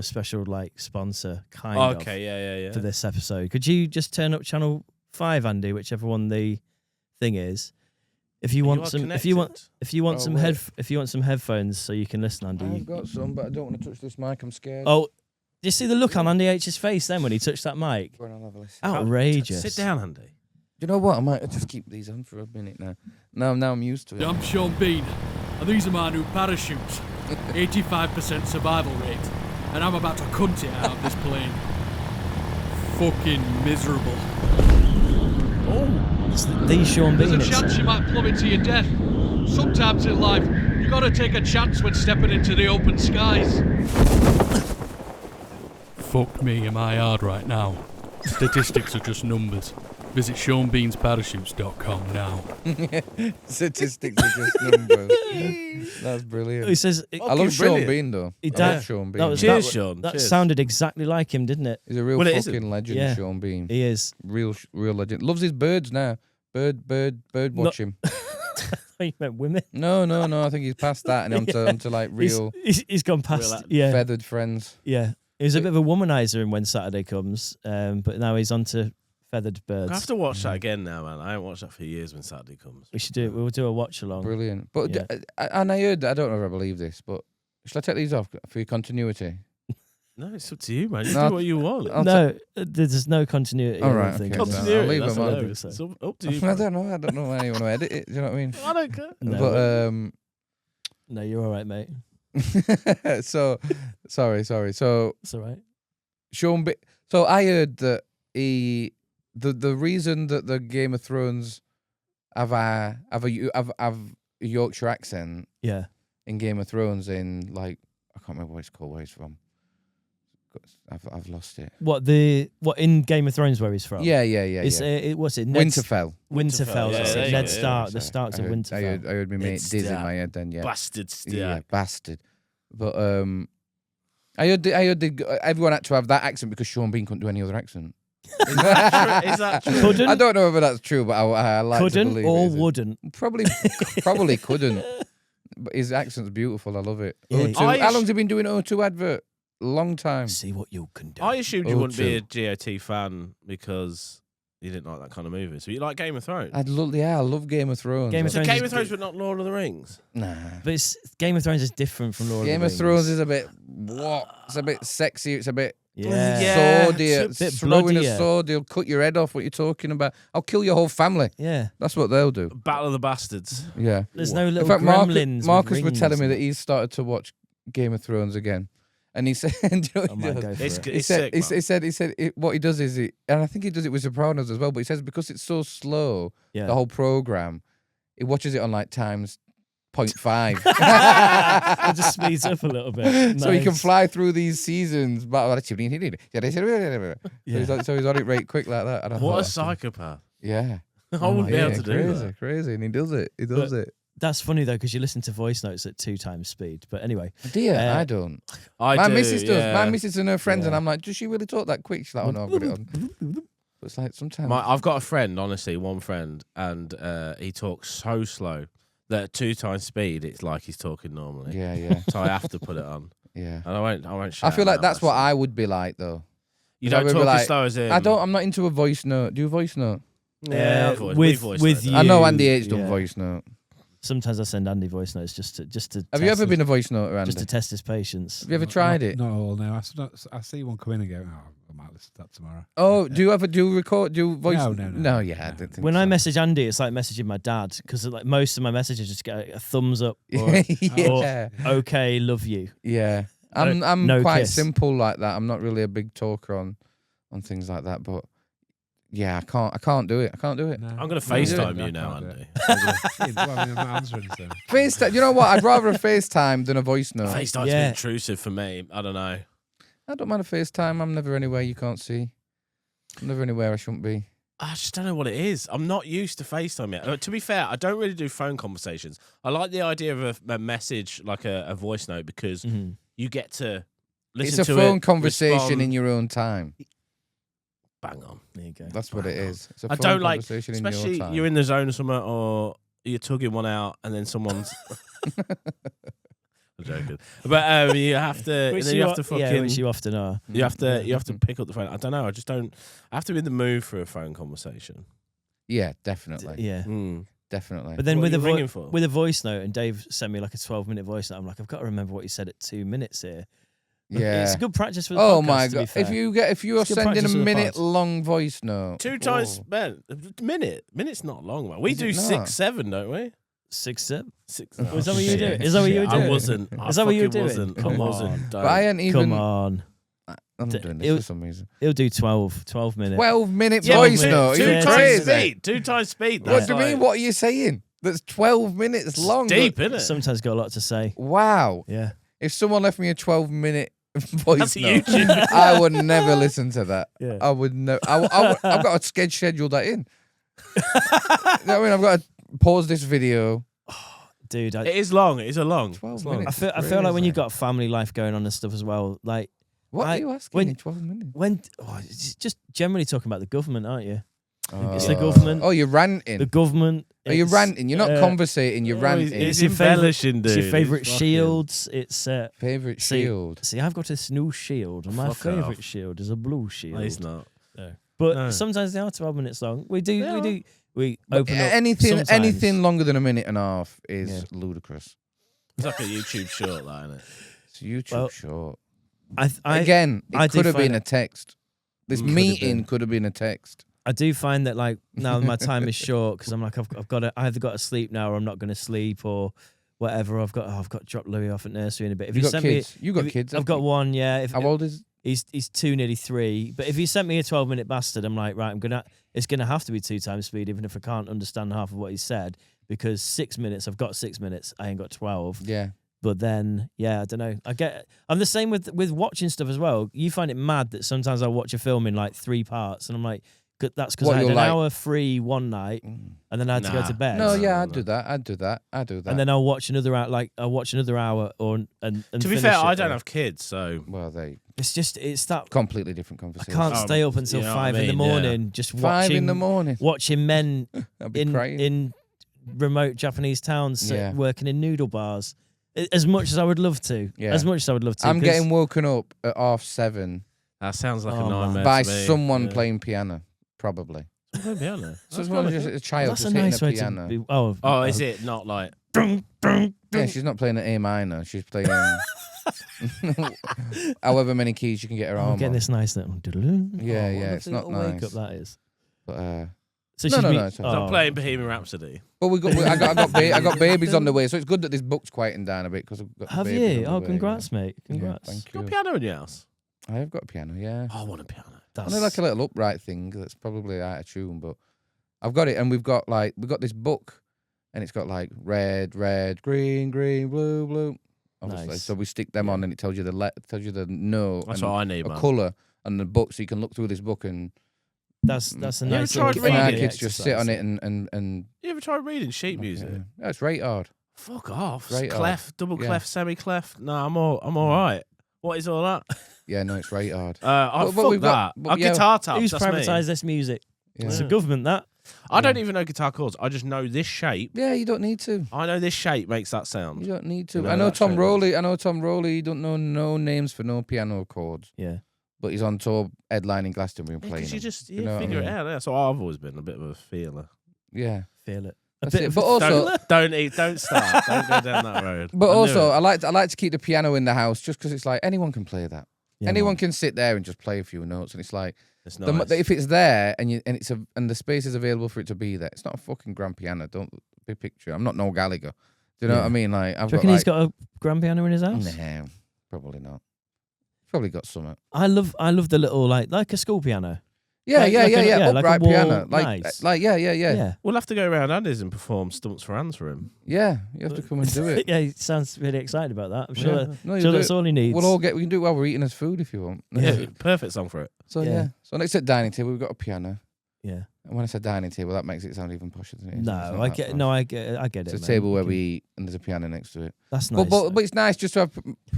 special like sponsor kind of Okay, yeah. for this episode. Could you just turn up channel 5, Andy, whichever one the thing is? If you want some, if you want Oh, some wait. if you want some headphones so you can listen, Andy. I've got some, but I don't want to touch this mic. I'm scared. Oh, did you see the look on Andy H's face then when he touched that mic? Go on, I'll have a listen. Outrageous. Sit down, Andy. You know what? I might just keep these on for a minute now. Now I'm used to it. I'm Sean Bean, and these are my new parachutes. 85% survival rate, and I'm about to cunt it out of this plane. Fucking miserable. Oh, it's the Sean Bean. There's a chance you might plummet to your death. Sometimes in life, you gotta take a chance when stepping into the open skies. Fuck me, am I hard right now? Statistics are just numbers. Visit SeanBeansParachutes.com now. Statistics are just numbers. That's brilliant. He says, I love Sean Bean though. He I died- love Sean Bean. that was- Cheers, Sean. that Cheers. sounded exactly like him, didn't it? He's a real Well, it fucking isn't. legend, Yeah. Sean Bean. He is. Real legend. Loves his birds now. Bird watch him. You meant women. No. I think he's past that and onto like real He's gone past. Real Yeah, feathered friends. yeah. He was a bit of a womanizer in When Saturday Comes, but now he's onto feathered birds. I have to watch that again now, man. I haven't watched that for years when Saturday comes. We should do it. We'll do a watch along. Brilliant. But Yeah. and I heard, I don't know if I believe this, but shall I take these off for your continuity? No, it's up to you, man. You No, do what you want. I'll No, there's no continuity. All I don't right, think. okay. No. Continuity. I'll leave That's them on. hilarious. It's up to you. I bro. don't know how you want to edit it. Do you know what I mean? I don't care. No, But no, you're all right, mate. so sorry. So It's all right. Sean so I heard that the reason that the Game of Thrones have a Yorkshire accent Yeah. in Game of Thrones in like I can't remember what it's called, where he's from. I've lost it. What in Game of Thrones where he's from? Yeah. It's what's it? Ned's- Winterfell. Winterfell. Winterfell, That's yeah, it. yeah, Ned yeah. Stark. The Starks I of heard, Winterfell. I heard my mate It's Diz in that my head then, yeah. Bastard Yeah, Stark. bastard. But I heard everyone had to have that accent because Sean Bean couldn't do any other accent. Is that true? Couldn't, I don't know whether that's true, but I like to couldn't believe or it is. wouldn't. Probably couldn't. But his accent's beautiful. I love it. Yeah, O2. I- How long's he been doing O2 advert? Long time. See what you can do. I assumed you Oh, wouldn't be a true. GOT fan because you didn't like that kind of movie. So you like Game of Thrones? I love Game of Thrones. Game of So Thrones Game is of Thrones, good. but not Lord of the Rings. Nah. But Game of Thrones is different from Lord Game of of the Thrones Rings. is a bit what? It's a bit sexy. It's a bit Yeah. swordy. It's a bit Throwing a bloodier. sword, he'll cut your head off. What you're talking about? I'll kill your whole family. Yeah. That's what they'll do. Battle of the Bastards. Yeah. There's no In little fact, gremlins. Marcus with was telling me rings that he's started to watch Game of Thrones again, and he said, do you know what I he might does? go for It's it. good. He It's said, sick, he, man. he said, what he does is, and I think he does it with Sopranos as well. But he says because it's so slow, Yeah. the whole program, he watches it on like times 0.5, It just speeds up a little bit. so he can Nice. fly through these seasons. So Yeah. he's on it right quick like that. And I What a thought, psychopath. yeah, I wouldn't be yeah, able to do crazy, that. crazy, and he does it. He does it. That's funny though, because you listen to voice notes at 2 times speed. But anyway, Dear, Uh, I don't. I My do, missus does. yeah. My missus and her friends, and Yeah. I'm like, does she really talk that quick? She's like, oh no, I've got it on. But it's like sometimes. I've got a friend, honestly, one friend, and he talks so slow that at 2 times speed, it's like he's talking normally. yeah. So I have to put it on. Yeah. And I won't I shout feel like out that's what massive. I would be like though. You I don't would be talk like- as slow as him. I'm not into a voice note. Do you voice note? Yeah, with you. I know Andy H done yeah. voice note. Sometimes I send Andy voice notes just to Have you ever been a voice noter, Andy? just to test his patience. Have you ever tried it? Not all. No, I see one come in and go. Oh, I might listen to that tomorrow. Oh, do you record? Do you voice? No. No, yeah, I didn't think When so. I message Andy, it's like messaging my dad because like most of my messages just get a thumbs up or yeah, okay, love you. yeah. I'm no quite kiss. simple like that. I'm not really a big talker on things like that, but yeah, I can't do it. I can't do it. No. I'm going to No, you FaceTime don't. you I now, can't do Andy. it. Well, I mean, I'm not answering so. FaceTime. You know what? I'd rather a FaceTime than a voice note. FaceTime's Yeah. been intrusive for me. I don't know. I don't mind a FaceTime. I'm never anywhere you can't see. I'm never anywhere I shouldn't be. I just don't know what it is. I'm not used to FaceTime yet. To be fair, I don't really do phone conversations. I like the idea of a message, like a voice note, because you get to listen It's to a phone it, conversation respond. in your own time. Bang on. There you go. That's what it is. It's a I phone don't like, conversation in especially your time. you're in the zone of something, or you're tugging one out, and then someone's. I'm joking, but you have to. Which then you you have are- to fucking. yeah, which you often are. You have to pick up the phone. I don't know. I just don't. I have to be in the mood for a phone conversation. Yeah, definitely. Yeah. Definitely. But then What with are a you ringing for? with a voice note, and Dave sent me like a 12-minute voice note. I'm like, I've got to remember what you said at 2 minutes here. yeah. It's good practice for the Oh podcast, my to be god! fair. If you are It's good sending a practice for the minute pod. long voice note, 2 times, oh. man. Minute's not long, man. We Is do it 6, not? 7, don't we? 6 7. 6. Was that what you were shit. doing? Is that what you were I doing? wasn't. I Is that what you were fucking doing? wasn't. Come I wasn't. on. Don't. but I ain't even. Come on. I'm doing this for some reason. He'll do 12 minutes. 12-minute Yeah, voice minute. note. Two You're Yeah, times crazy. speed. 2 times speed. What That's do you mean? like- What are you saying? That's 12 minutes long. Deep, isn't it? Sometimes got a lot to say. Wow. Yeah. If someone left me a 12-minute voice That's note, YouTube. I would never listen to that. Yeah. I would never. I've got to schedule that in. You know what I mean? I've got to pause this video. Dude, It is long. It is a long. 12 It's long. minutes. I feel like when Crazy. you've got family life going on and stuff as well, like What are you asking when- in 12 minutes? it's just generally talking about the government, aren't you? It's Oh. the government. Oh, you're ranting. The government. Are you it's, ranting? You're not conversating. You're ranting. It's your favourite- embellishing, dude. It's your favourite It's fucking- shields. It's Favorite See- shield. see, I've got this new shield, and my Fuck favourite off. shield is a blue shield. No, he's not. But No. sometimes they are 12 minutes long. We They open up Anything sometimes. longer than a minute and a half is Yeah. ludicrous. It's like a YouTube short, that, isn't it? It's a YouTube Well, short. I Again, I it do could have find been a text. This Could have meeting been. could have been a text. I do find that like now my time is short because I'm like I've got to I either got to sleep now or I'm not going to sleep or whatever. I've got to drop Louis off at nursery in a bit. If You got sent kids. You got if you- kids. I've got one. Yeah. If How old is? he's 2, nearly 3. But if you sent me a 12-minute bastard, I'm like right. It's gonna have to be 2 times speed, even if I can't understand half of what he said. Because 6 minutes, I've got 6 minutes. I ain't got 12. Yeah. But then, yeah, I don't know. I'm the same with watching stuff as well. You find it mad that sometimes I watch a film in like 3 parts, and I'm like, that's because What, I had you're an like- hour free one night, and then I had to go Nah. to bed. No, yeah, no, I'd no. do that. I'd do that. And then I'll watch another hour. Like I'll watch another hour, or and To be finish fair, it, I don't or- have kids, so well, they It's that completely different I conversation. can't stay up until you know what 5 I in the mean, yeah. morning just 5 watching in the morning. watching men I'll be crying. in remote Japanese towns Yeah. working in noodle bars. As much as I would love to, Yeah. as much as I would love to. I'm 'cause- getting woken up at 7:30 that sounds like Oh, a man. nightmare by to me. someone Yeah. playing piano, probably. Someone playing piano. So That's it's one kinda just cool. a child That's just a hitting nice a way piano. to be. Oh, Oh, is it not like? Yeah, she's not playing an A minor. She's playing however many keys you can get her I'm arm getting on. this nice little. Yeah, what a yeah, it's lovely not little nice. wake up that is. But, So No, she's no, been- no, it's So I'm oh. playing Bohemian Rhapsody. but I got babies on the way, so it's good that this book's quieting down a bit because I've got. Have babies you? on the Oh, way, congrats, mate. Yeah. Congrats. Thank You got a you. piano in your house? I have got a piano, yeah. Oh, I want a piano. That's Only like a little upright thing that's probably out of tune, but I've got it, and we've got this book, and it's got like red, green, blue, blue. Obviously, Nice. so we stick them on, and it tells you the note That's and what I need, a man. colour and the book, so you can look through this book and that's a You ever nice. tried little and our reading? kids just sit on it and You ever tried reading sheet music? yeah, it's right hard. Fuck off. Right Clef, double Yeah. clef, semi clef. No, I'm all right. What is all that? Yeah, no, it's right hard. But but we've fuck got- that. but yeah. Guitar tabs. Who's That's me. privatised this music? Yeah. It's the government. That I don't even know guitar chords. I just know this shape. Yeah, you don't need to. I know this shape makes that sound. You don't need to. You know I know that Tom shape Rowley. He don't know no names for no piano chords, yeah. but he's on tour headlining Glastonbury and playing. Because you them. just You know what I figure it mean? out. That's what I've always been, a bit of a feeler. Yeah. Feel it. That's it. But also, Don't start. Don't go down that road. but I knew also, it. I like to keep the piano in the house just because it's like anyone can play that. Yeah, Anyone man. can sit there and just play a few notes, and it's like It's the nice. if it's there and the space is available for it to be there. It's not a fucking grand piano. Don't be picture. I'm not Noel Gallagher. Do you know Yeah. what I mean? Like I've Do you got reckon like, he's got a grand piano in his house? no, probably not. Probably got something. I love the little like a school piano. Yeah, Like- yeah, like yeah, a- yeah. yeah, like a Upright wall- piano. nice. Yeah. We'll have to go around Andy's and perform stumps for hands for him. Yeah, you have to come and do it. Yeah, he sounds really excited about that. I'm sure. Yeah. No, you Sure, do that's it. all he needs. We can do it while we're eating as food if you want. Yeah, perfect song for it. So Yeah. yeah. So next at dining table we've got a piano. Yeah. And when I said dining table, that makes it sound even posher than it is. It's No, not I that get. posh. No, I get it. It's a man. table where You we can- eat and there's a piano next to it. That's nice. But it's nice just to have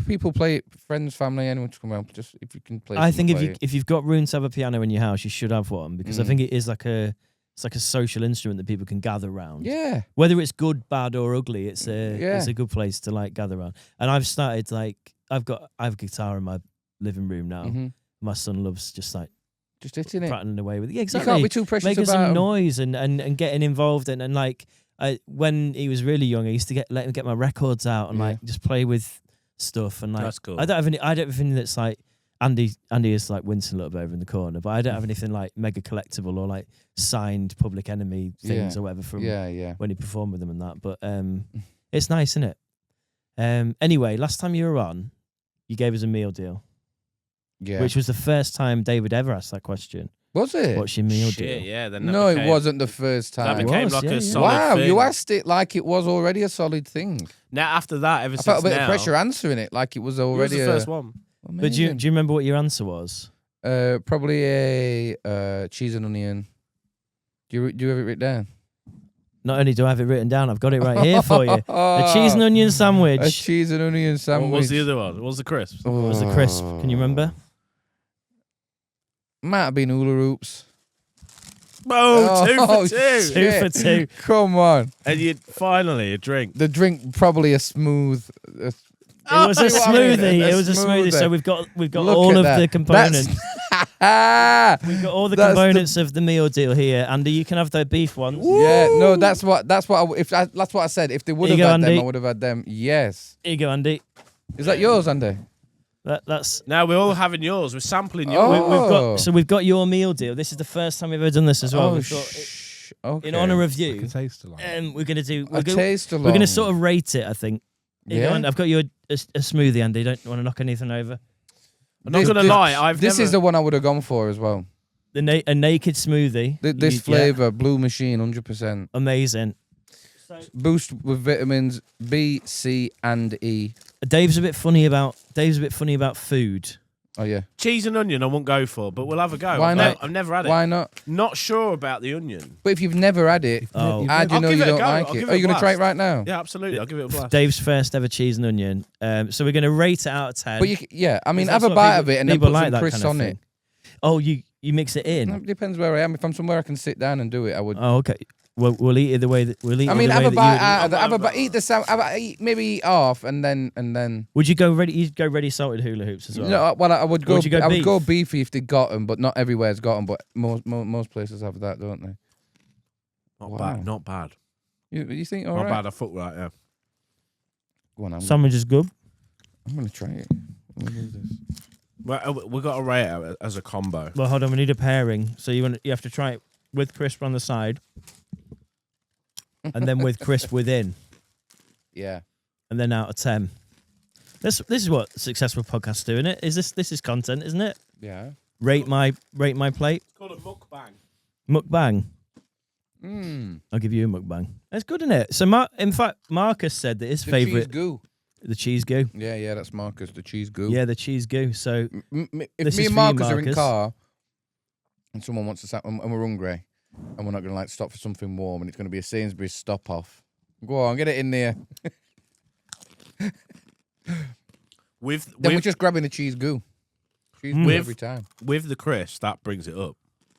people play it, friends, family, anyone to come around. Just if you can play. I something, think play it. if you've got room to have a piano in your house, you should have one because I Mm. think it is like a social instrument that people can gather around. Yeah. Whether it's good, bad, or ugly, it's a Yeah. good place to like gather around. And I've started like I have a guitar in my living room now. Mhm. My son loves just like Just hitting it. prattling away with it. Yeah, You exactly. can't be too precious Making about some 'em. noise and getting involved and like when he was really young, I used to let him get my records out and Yeah. like just play with stuff and like That's cool. I don't have anything that's like Andy is like wincing a little bit over in the corner, but I don't have anything like mega collectible or like signed Public Enemy things Yeah. or whatever from Yeah. when he performed with them and that. But it's nice, isn't it? Anyway, last time you were on, you gave us a meal deal. Yeah. which was the first time David ever asked that question. Was it? What's your meal Shit, deal? yeah. Then No, it wasn't the first That time. became was, like yeah, a yeah. solid Wow, thing. you asked it like it was already a solid thing. Now after that, ever I since felt a bit now, of pressure answering it like it was it was already the first one. But do you remember what your answer was? Probably a cheese and onion. Do you have it written down? Not only do I have it written down, I've got it right here for you. A cheese and onion A sandwich. cheese and onion sandwich. What was the other one? What was the crisps? What was the crisp? Can you remember? Might have been hula hoops. Oh, 2 for 2. shit. 2 for 2. Come on. And you finally a drink. The drink probably a smooth. It was a see what I mean? smoothie. A It was a smoothie. So smoothie. we've got Look all at of that. the components. That's- We've got all the That's the- components of the meal deal here. Andy, you can have the beef ones. Yeah, no, that's what that's what I said. If they would Here have you go, had them, Andy. I would have had them. Yes. Here you go, Andy. Is that yours, Andy? That's Now we're all having yours. We're sampling yours. Oh. we've got your meal deal. This is the first time we've ever done this as well. Oh, We've got- okay. in honor of Like you, a taste along. we're gonna do. a taste along. We're gonna sort of rate it. I think. Here you go, Yeah. Andy. I've got you a smoothie, Andy. Don't want to knock anything over. I'm not gonna lie. This is the one I would have gone for as well. A naked smoothie. This Yeah, flavor, Blue Machine, 100%. amazing. Boost with vitamins B, C, and E. Dave's a bit funny about food. Oh yeah. cheese and onion. I won't go for, but we'll have a go. Why not? I've never had it. Why not? Not sure about the onion. But if you've never had it, Oh. how do you I'll know give you it a don't go. like I'll it? give Are it you a going to try it blast. right now? Yeah, absolutely. I'll give it a blast. Dave's first ever cheese and onion. So we're gonna rate it out of 10. But yeah, I mean, That's have a what bite people- of it and then people put like some that crisps kind of on thing. it. Oh, you mix it in. It depends where I am. If I'm somewhere I can sit down and do it, I would. Oh, okay. We'll eat it the way that we'll eat. I it mean, the have way a that bite you out of I'll it. Have a have bite. Eat the sandwich. Maybe eat half and then. Would you go ready? You'd go ready salted hula hoops as well. No, well, I would go. Would you go I would go beef? beefy if they got them, but not everywhere's got them. But most places have that, don't they? Not Wow. bad. Not bad. You think all Not right? bad. I thought right. Yeah. Go on, Sandwich is good. I'm gonna try it. What is this? Well, we got to rate it as a combo. Well, hold on. We need a pairing. So you have to try it with crisp on the side, and then with crisp within, Yeah. and then out of 10. This is what successful podcasts do, isn't it? This is content, isn't it? Yeah. Rate my plate. It's called a mukbang. Mukbang. Mmm. I'll give you a mukbang. It's good, isn't it? So, in fact, Marcus said that his The favorite, cheese goo. the cheese goo. Yeah, that's Marcus. The cheese goo. Yeah, the cheese goo. So, If This me is and for you, Marcus are in Marcus. car and someone wants to sat and we're hungry and we're not going to like stop for something warm and it's going to be a Sainsbury's stop off. Go on, get it in there. Then we're just grabbing the cheese goo. Cheese goo With- every time. with the crisp, that brings it up.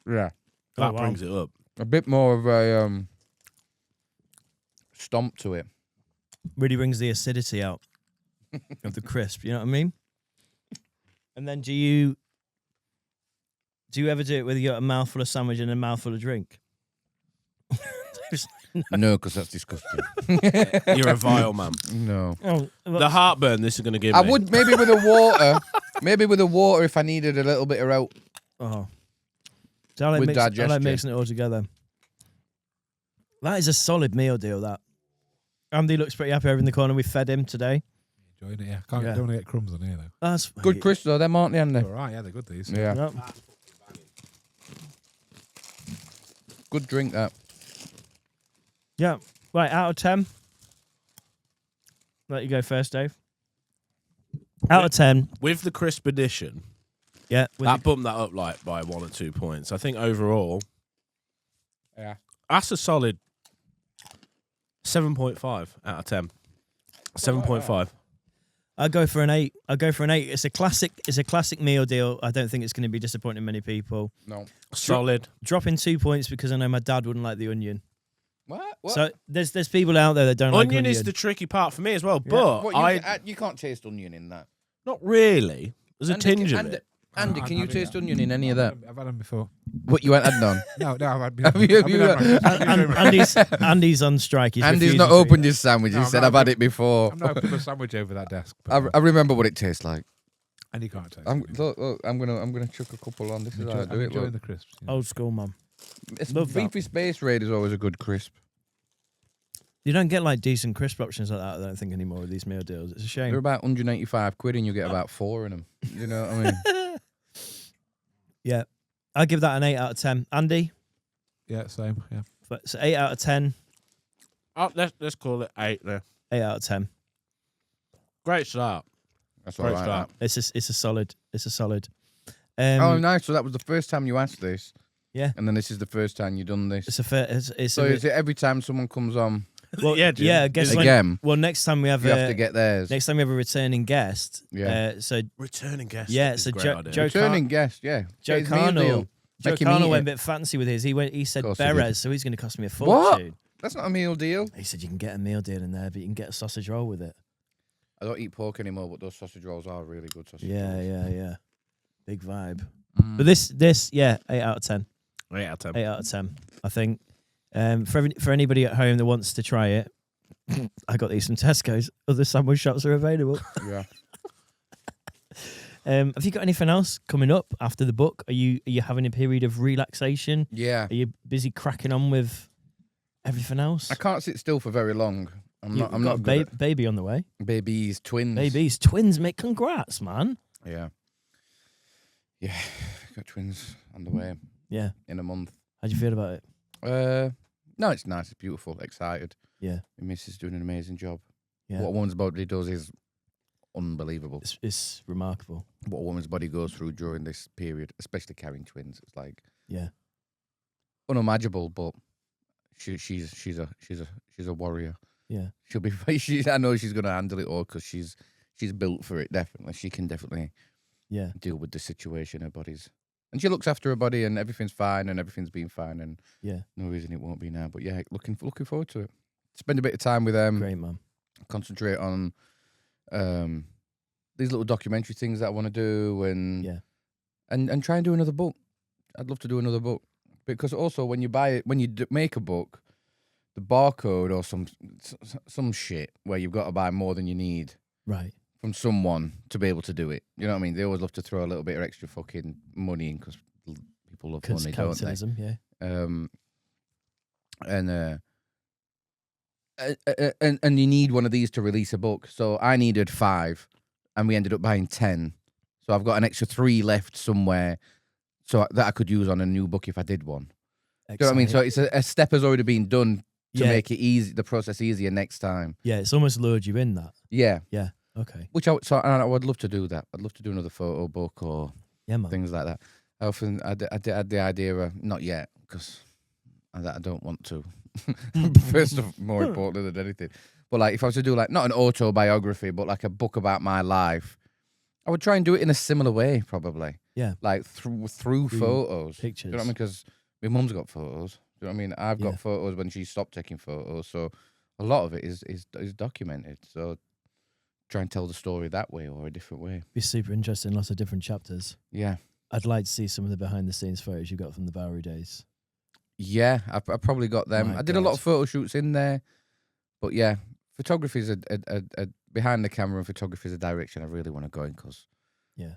Yeah. That Oh, wow. brings it up. A bit more of a stomp to it. really brings the acidity out of the crisp. You know what I mean? And then do you ever do it where you got a mouthful of sandwich and a mouthful of drink? No, because that's disgusting. You're a vile man. No. Oh, The heartburn this is going to give I me. would maybe with the water. Maybe with the water if I needed a little bit of out. oh. So I like, With I like digestion. mixing it all together. That is a solid meal deal, that. Andy looks pretty happy over in the corner. We fed him today. Enjoying it, yeah. Yeah. Don't want to get crumbs on here, though. That's Good crisps though, them aren't they, Andy? All right, yeah, they're good, these. Yeah. Yep. Good drink that. Yeah. Right, out of 10. Let you go first, Dave. Out of 10. With the crisp addition, Yeah. that bumped that up like by 1 or 2 points. I think overall, Yeah. that's a solid 7.5 out of 10. 7.5. I'll go for an 8. It's a classic meal deal. I don't think it's going to be disappointing many people. No. Solid. Dropping 2 points because I know my dad wouldn't like the onion. What? So there's people out there that don't like Onion onion. is the tricky part for me as well, but What, you can't taste onion in that. not really. There's a Andy, tinge of Andy, it. Andy, can you taste onion in any of that? I've had them before. What, you ain't had none? No, I've had Have you- I've been have had you- my- Andy's on strike. He's Andy's refusing not to eat. opened his sandwich. He No, said, no, I've had it before. I'm not putting a sandwich over that desk. But, I remember what it tastes like. and you can't taste I'm, it. look, I'm gonna chuck a couple on. This is how I I'm do it. enjoying Look. the crisps. yeah. Old school, man. It's love that. beefy Space Raid is always a good crisp. You don't get like decent crisp options like that, I don't think, anymore with these meal deals. It's a They're shame. about 185 quid and you get about 4 in them. You know what I mean? Yeah. I'll give that an 8 out of 10. Andy? Yeah, same. Yeah. So 8 out of 10. Oh, let's call it 8 there. 8 out of 10. Great start. That's all Great right. start. that. It's a solid. It's a solid. Oh, nice. So that was the first time you asked this. Yeah. And then this is the first time you've done this. It's a fair. It's So a, is it every time someone comes on well, Yeah, Jim. yeah. I guess again? well, next time we have You have to get theirs. next time we have a returning guest. Yeah. So Returning guest. Yeah, is so a great Joe- idea. Joe- Returning guest, yeah. Joe Get his meal Carnell. deal. Joe Make him Carnell eat went a it. bit fancy with his. He said Course he did. Beres, so he's going to cost me a What? fortune. That's not a meal deal. He said you can get a meal deal in there, but you can get a sausage roll with it. I don't eat pork anymore, but those sausage rolls are really good sausage Yeah, rolls. yeah. Big vibe. Mm. But this, yeah, 8 out of 10. 8 out of 10. 8 out of 10. I think for anybody at home that wants to try it, I got these from Tesco's. Other sandwich shops are available. Yeah. Have you got anything else coming up after the book? Are you having a period of relaxation? Yeah. Are you busy cracking on with everything else? I can't sit still for very long. I'm You've not got a good at baby on the way. babies, twins. Babies, twins, mate. Congrats, man. Yeah. Yeah. Got twins on the way Yeah. in a month. How'd you feel about it? No, it's nice. It's beautiful. Excited. Yeah. My missus is doing an amazing job. Yeah. What a woman's body does is unbelievable. It's remarkable. What a woman's body goes through during this period, especially carrying twins, it's like Yeah. unimaginable. But she's a warrior. Yeah. She'll be. I know she's gonna handle it all because she's built for it. Definitely, she can definitely Yeah. deal with the situation. Her body's, and she looks after her body, and everything's fine, and everything's been fine, and Yeah. no reason it won't be now. But yeah, looking forward to it. Spend a bit of time with them. Great, man. Concentrate on these little documentary things that I want to do, and Yeah. and try and do another book. I'd love to do another book because also when you buy it, when you make a book, the barcode or some shit where you've got to buy more than you need Right. from someone to be able to do it. You know what I mean? They always love to throw a little bit of extra fucking money in because people love money, don't they? Capitalism, yeah. And you need one of these to release a book. So I needed 5, and we ended up buying 10. So I've got an extra 3 left somewhere, so that I could use on a new book if I did one. Do you know what I mean? So it's a step has already been done to make it easy, the process easier next time. Yeah, it's almost lured you in that. Yeah. Yeah. Okay. I would love to do that. I'd love to do another photo book or Yeah, man. things like that. I had the idea of not yet because I don't want to. First of more important than anything, but like if I was to do like not an autobiography, but like a book about my life, I would try and do it in a similar way, probably. Yeah. Like through photos, Pictures. Do you know what I mean? Because my mum's got photos. Do you know what I mean? I've got Yeah. photos when she stopped taking photos, so a lot of it is documented. So try and tell the story that way or a different way. Be super interesting. Lots of different chapters. Yeah. I'd like to see some of the behind the scenes photos you got from the Bowery days. Yeah, I probably got them. My I did a lot God. of photo shoots in there, but yeah, photography is a behind the camera and photography is a direction I really want to go in because Yeah.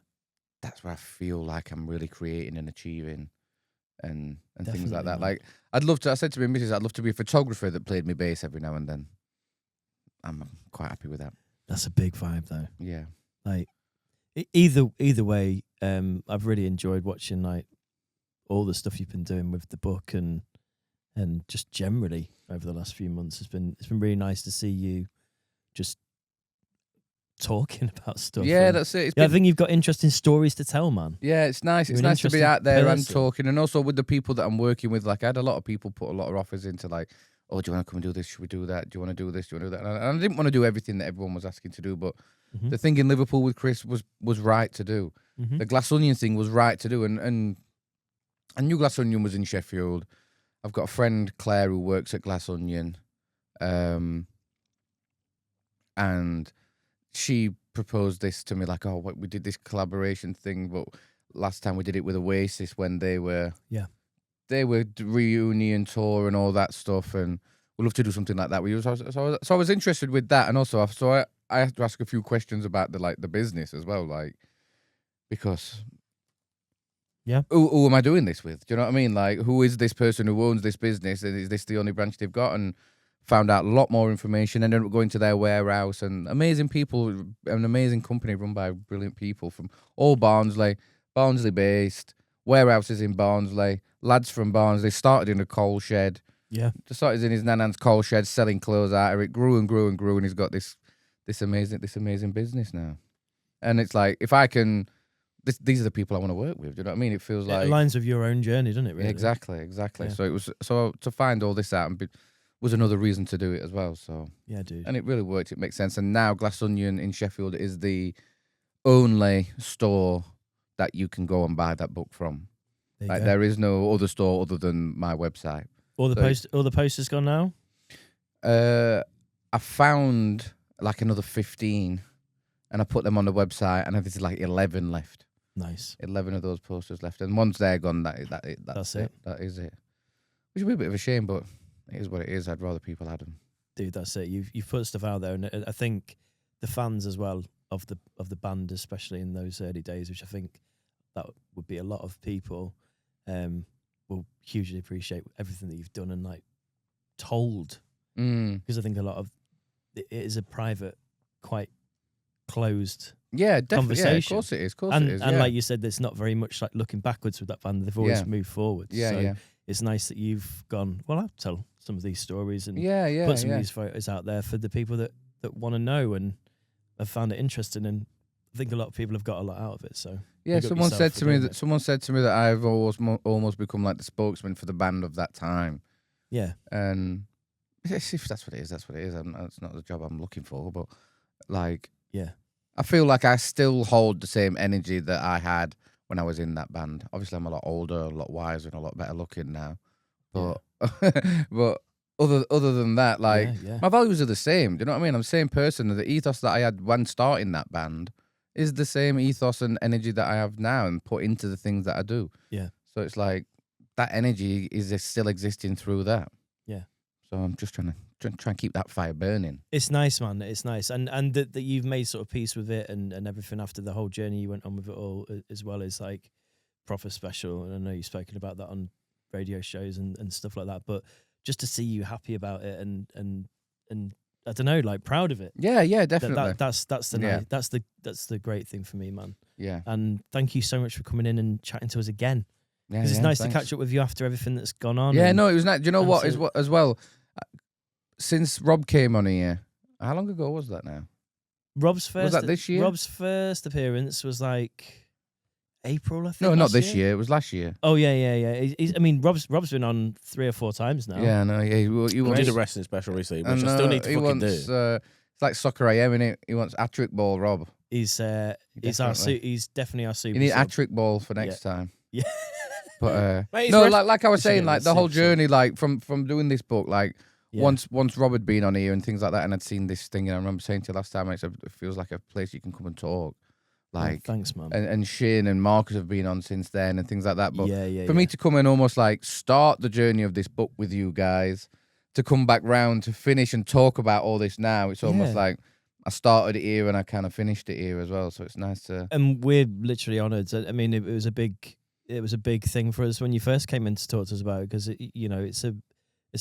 that's where I feel like I'm really creating and achieving and things like Definitely, that. man. Like I'd love to. I said to my missus, I'd love to be a photographer that played me bass every now and then. I'm quite happy with that. That's a big vibe, though. Yeah, Like either way, I've really enjoyed watching like all the stuff you've been doing with the book and just generally over the last few months. It's been really nice to see you just talking about stuff. yeah, and- that's it. It's yeah, I been- think you've got interesting stories to tell, man. Yeah, it's nice. You're It's an nice to be interesting out there and person. talking, and also with the people that I'm working with. Like I had a lot of people put a lot of offers into like, oh, do you want to come and do this? Should we do that? Do you want to do this? Do you want to do that? And I didn't want to do everything that everyone was asking to do, but Mhm. the thing in Liverpool with Chris was right to do. Mhm. The Glass Onion thing was right to do, and I knew Glass Onion was in Sheffield. I've got a friend Claire who works at Glass Onion, and she proposed this to me like, oh, we did this collaboration thing, but last time we did it with Oasis when they were reunion tour and all that stuff, and we'd love to do something like that. So I was interested with that, and also I had to ask a few questions about the business as well, like because who am I doing this with? Do you know what I mean? Like, who is this person who owns this business, and is this the only branch they've got? And found out a lot more information, ended up going to their warehouse, and amazing people, an amazing company run by brilliant people from all Barnsley based, warehouses in Barnsley. Lads from Barnsley started in a coal shed. Yeah. Just started in his nan's coal shed selling clothes out of it. Grew and grew and grew, and he's got this amazing business now. And it's like, if I can, these are the people I want to work with. Do you know what I mean? It feels like it aligns with your own journey, doesn't it? Really? Exactly. Yeah. So it was to find all this out was another reason to do it as well. So yeah, dude. and it really worked. It makes sense. And now Glass Onion in Sheffield is the only store that you can go and buy that book from. There is no other store other than my website. All the posters gone now? I found like another 15, and I put them on the website, and there's like 11 left. Nice. 11 of those posters left, and once they're gone, that's it. That is it. Which would be a bit of a shame, but it is what it is. I'd rather people had them. Dude, that's it. You've put stuff out there, and I think the fans as well of the band, especially in those early days, which I think that would be a lot of people, will hugely appreciate everything that you've done and like told. Because I think a lot of it is a private, quite closed conversation. Yeah, of course it is. And like you said, there's not very much like looking backwards with that band. They've always moved forward. So it's nice that you've gone, well, I'll tell some of these stories and put some of these photos out there for the people that want to know and have found it interesting. And I think a lot of people have got a lot out of it. So someone said to me that I've almost become like the spokesman for the band of that time. Yeah. And if that's what it is, that's what it is. That's not the job I'm looking for, but like, I feel like I still hold the same energy that I had when I was in that band. Obviously, I'm a lot older, a lot wiser, and a lot better looking now. But but other than that, like my values are the same. Do you know what I mean? I'm the same person. The ethos that I had when starting that band is the same ethos and energy that I have now and put into the things that I do. Yeah. So it's like that energy is still existing through that. Yeah. So I'm just trying and keep that fire burning. It's nice, man. It's nice. And that you've made sort of peace with it and everything after the whole journey you went on with it all, as well as like proper special. And I know you've spoken about that on radio shows and stuff like that, but just to see you happy about it and I don't know, like proud of it. Yeah, definitely. That's the great thing for me, man. Yeah. And thank you so much for coming in and chatting to us again. Because it's nice to catch up with you after everything that's gone on. Yeah, no, it was nice. Do you know what is what as well? Since Rob came on here, how long ago was that now? Was that this year? Rob's first appearance was like April, I think. No, not this year. It was last year. Oh yeah. I mean, Rob's been on 3 or 4 times now. Yeah, no, yeah. He did a wrestling special recently, which I still need to fucking do. It's like Soccer AM, innit? He wants hat-trick ball, Rob. He's definitely our super. You need hat-trick ball for next time. Yeah. But no, like I was saying, like the whole journey, like from doing this book, like once Rob had been on here and things like that, and I'd seen this thing, and I remember saying to you last time, it feels like a place you can come and talk. Like, thanks, man. And Shane and Marcus have been on since then and things like that. But for me to come and almost like start the journey of this book with you guys, to come back round to finish and talk about all this now, it's almost like I started it here and I kind of finished it here as well. So it's nice to. And we're literally honoured. I mean, it was a big thing for us when you first came in to talk to us about it, because it's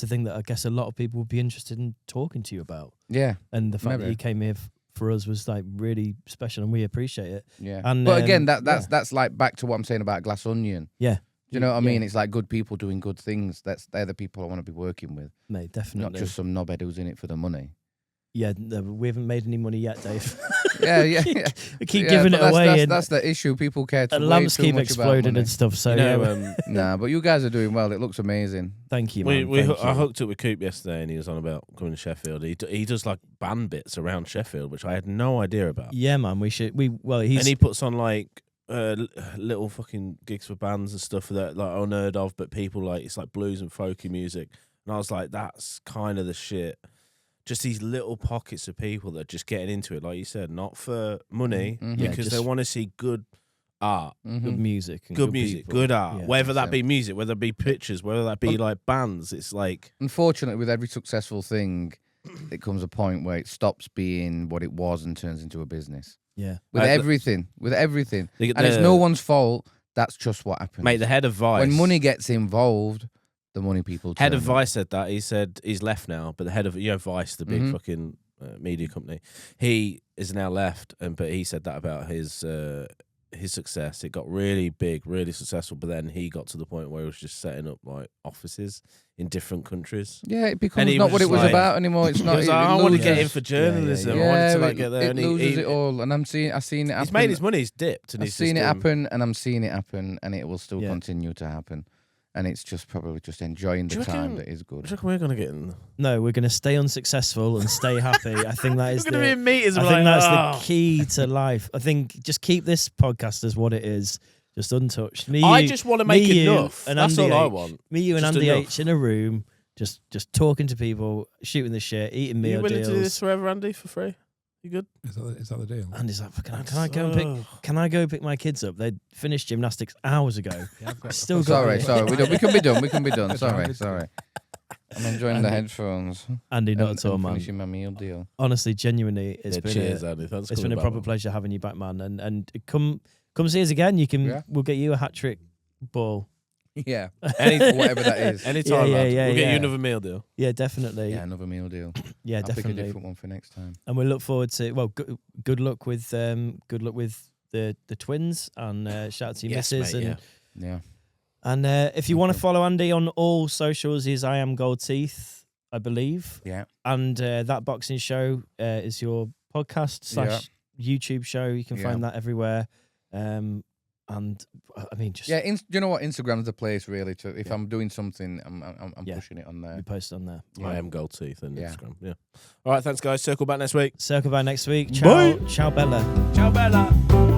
a thing that I guess a lot of people would be interested in talking to you about. Yeah. And the fact that you came here for us was like really special, and we appreciate it. Yeah. And but again, that's like back to what I'm saying about Glass Onion. Yeah. Do you know what I mean? It's like good people doing good things. They're the people I want to be working with. Mate, definitely. Not just some knobhead who's in it for the money. Yeah, no, we haven't made any money yet, Dave. Yeah. We keep giving it away. That's the issue. People care too much. Lamps keep exploding and stuff. So nah, but you guys are doing well. It looks amazing. Thank you, man. I hooked up with Coop yesterday, and he was on about coming to Sheffield. He does like band bits around Sheffield, which I had no idea about. Yeah, man. And he puts on like little fucking gigs for bands and stuff that like unheard of, but people like it's like blues and folky music, and I was like, that's kind of the shit. Just these little pockets of people that are just getting into it, like you said, not for money, because they want to see good art, good music, good art. Whether that be music, whether it be pictures, whether that be like bands. It's like, unfortunately, with every successful thing, it comes a point where it stops being what it was and turns into a business. Yeah, with everything, and it's no one's fault. That's just what happens. Mate, the head of Vice, when money gets involved. The money people. Head of Vice said that. He said he's left now, but the head of Vice, the big fucking media company, he is now left. But he said that about his his success. It got really big, really successful, but then he got to the point where he was just setting up like offices in different countries. Yeah, it And becomes he not was what it just was like- about anymore. It's He not. was It like, I want to loses- get in for journalism. I wanted to like get there. It and loses it all, and I've seen it happen. He's made his money. He's dipped, and I've he's seen just it happen, and I'm seeing it happen, and it will still Yeah. continue to happen. And it's just probably just enjoying Do the you time reckon- that is good. Do you reckon we're gonna get in? No, we're going to stay unsuccessful and stay happy. I think that is We're gonna be in meetings. I and think like, that's the key to life. I think just keep this podcast as what it is, just untouched. I just want to make me, you, enough. and That's Andy all I H. want. Me, you, and Just Andy enough. H in a room, just talking to people, shooting the shit, eating Are you meal willing deals. to do this forever, Andy, for free? You good? Is that the deal? Andy's like, can I go and pick? Can I go pick my kids up? They finished gymnastics hours ago. Yeah, I've got Still got Sorry, it. we can be done. We can be done. Good Sorry, job. sorry. I'm enjoying the headphones. Andy, not and- at all, and man. finishing my meal deal. Honestly, genuinely, it's Yeah, been cheers, Andy. Thanks for it's been coming a back, proper man. pleasure having you back, man. And come see us again. You can. Yeah. We'll get you a hat trick ball. Yeah, Any- whatever that is. Anytime, Yeah, lad. yeah, We'll get yeah. you another meal deal. Yeah, definitely. Yeah, another meal deal. Yeah, I'll pick a definitely. different one for next time. And we look forward to good luck with the twins, and shout out to your Yes, missus. mate, And Yeah. and if you want to follow Andy on all socials, he's I Am Gold Teeth, I believe. Yeah. And that boxing show is your podcast / YouTube show. You can Yeah. find that everywhere. And I mean, just Yeah, you know what? Instagram's the place really to. If I'm doing something, I'm Yeah. pushing it on we there. post on there. I am gold teeth and Yeah. Instagram. Yeah. All right, thanks, guys. Circle back next week. Circle back next week. Ciao, Bye. ciao, Bella. Ciao, Bella.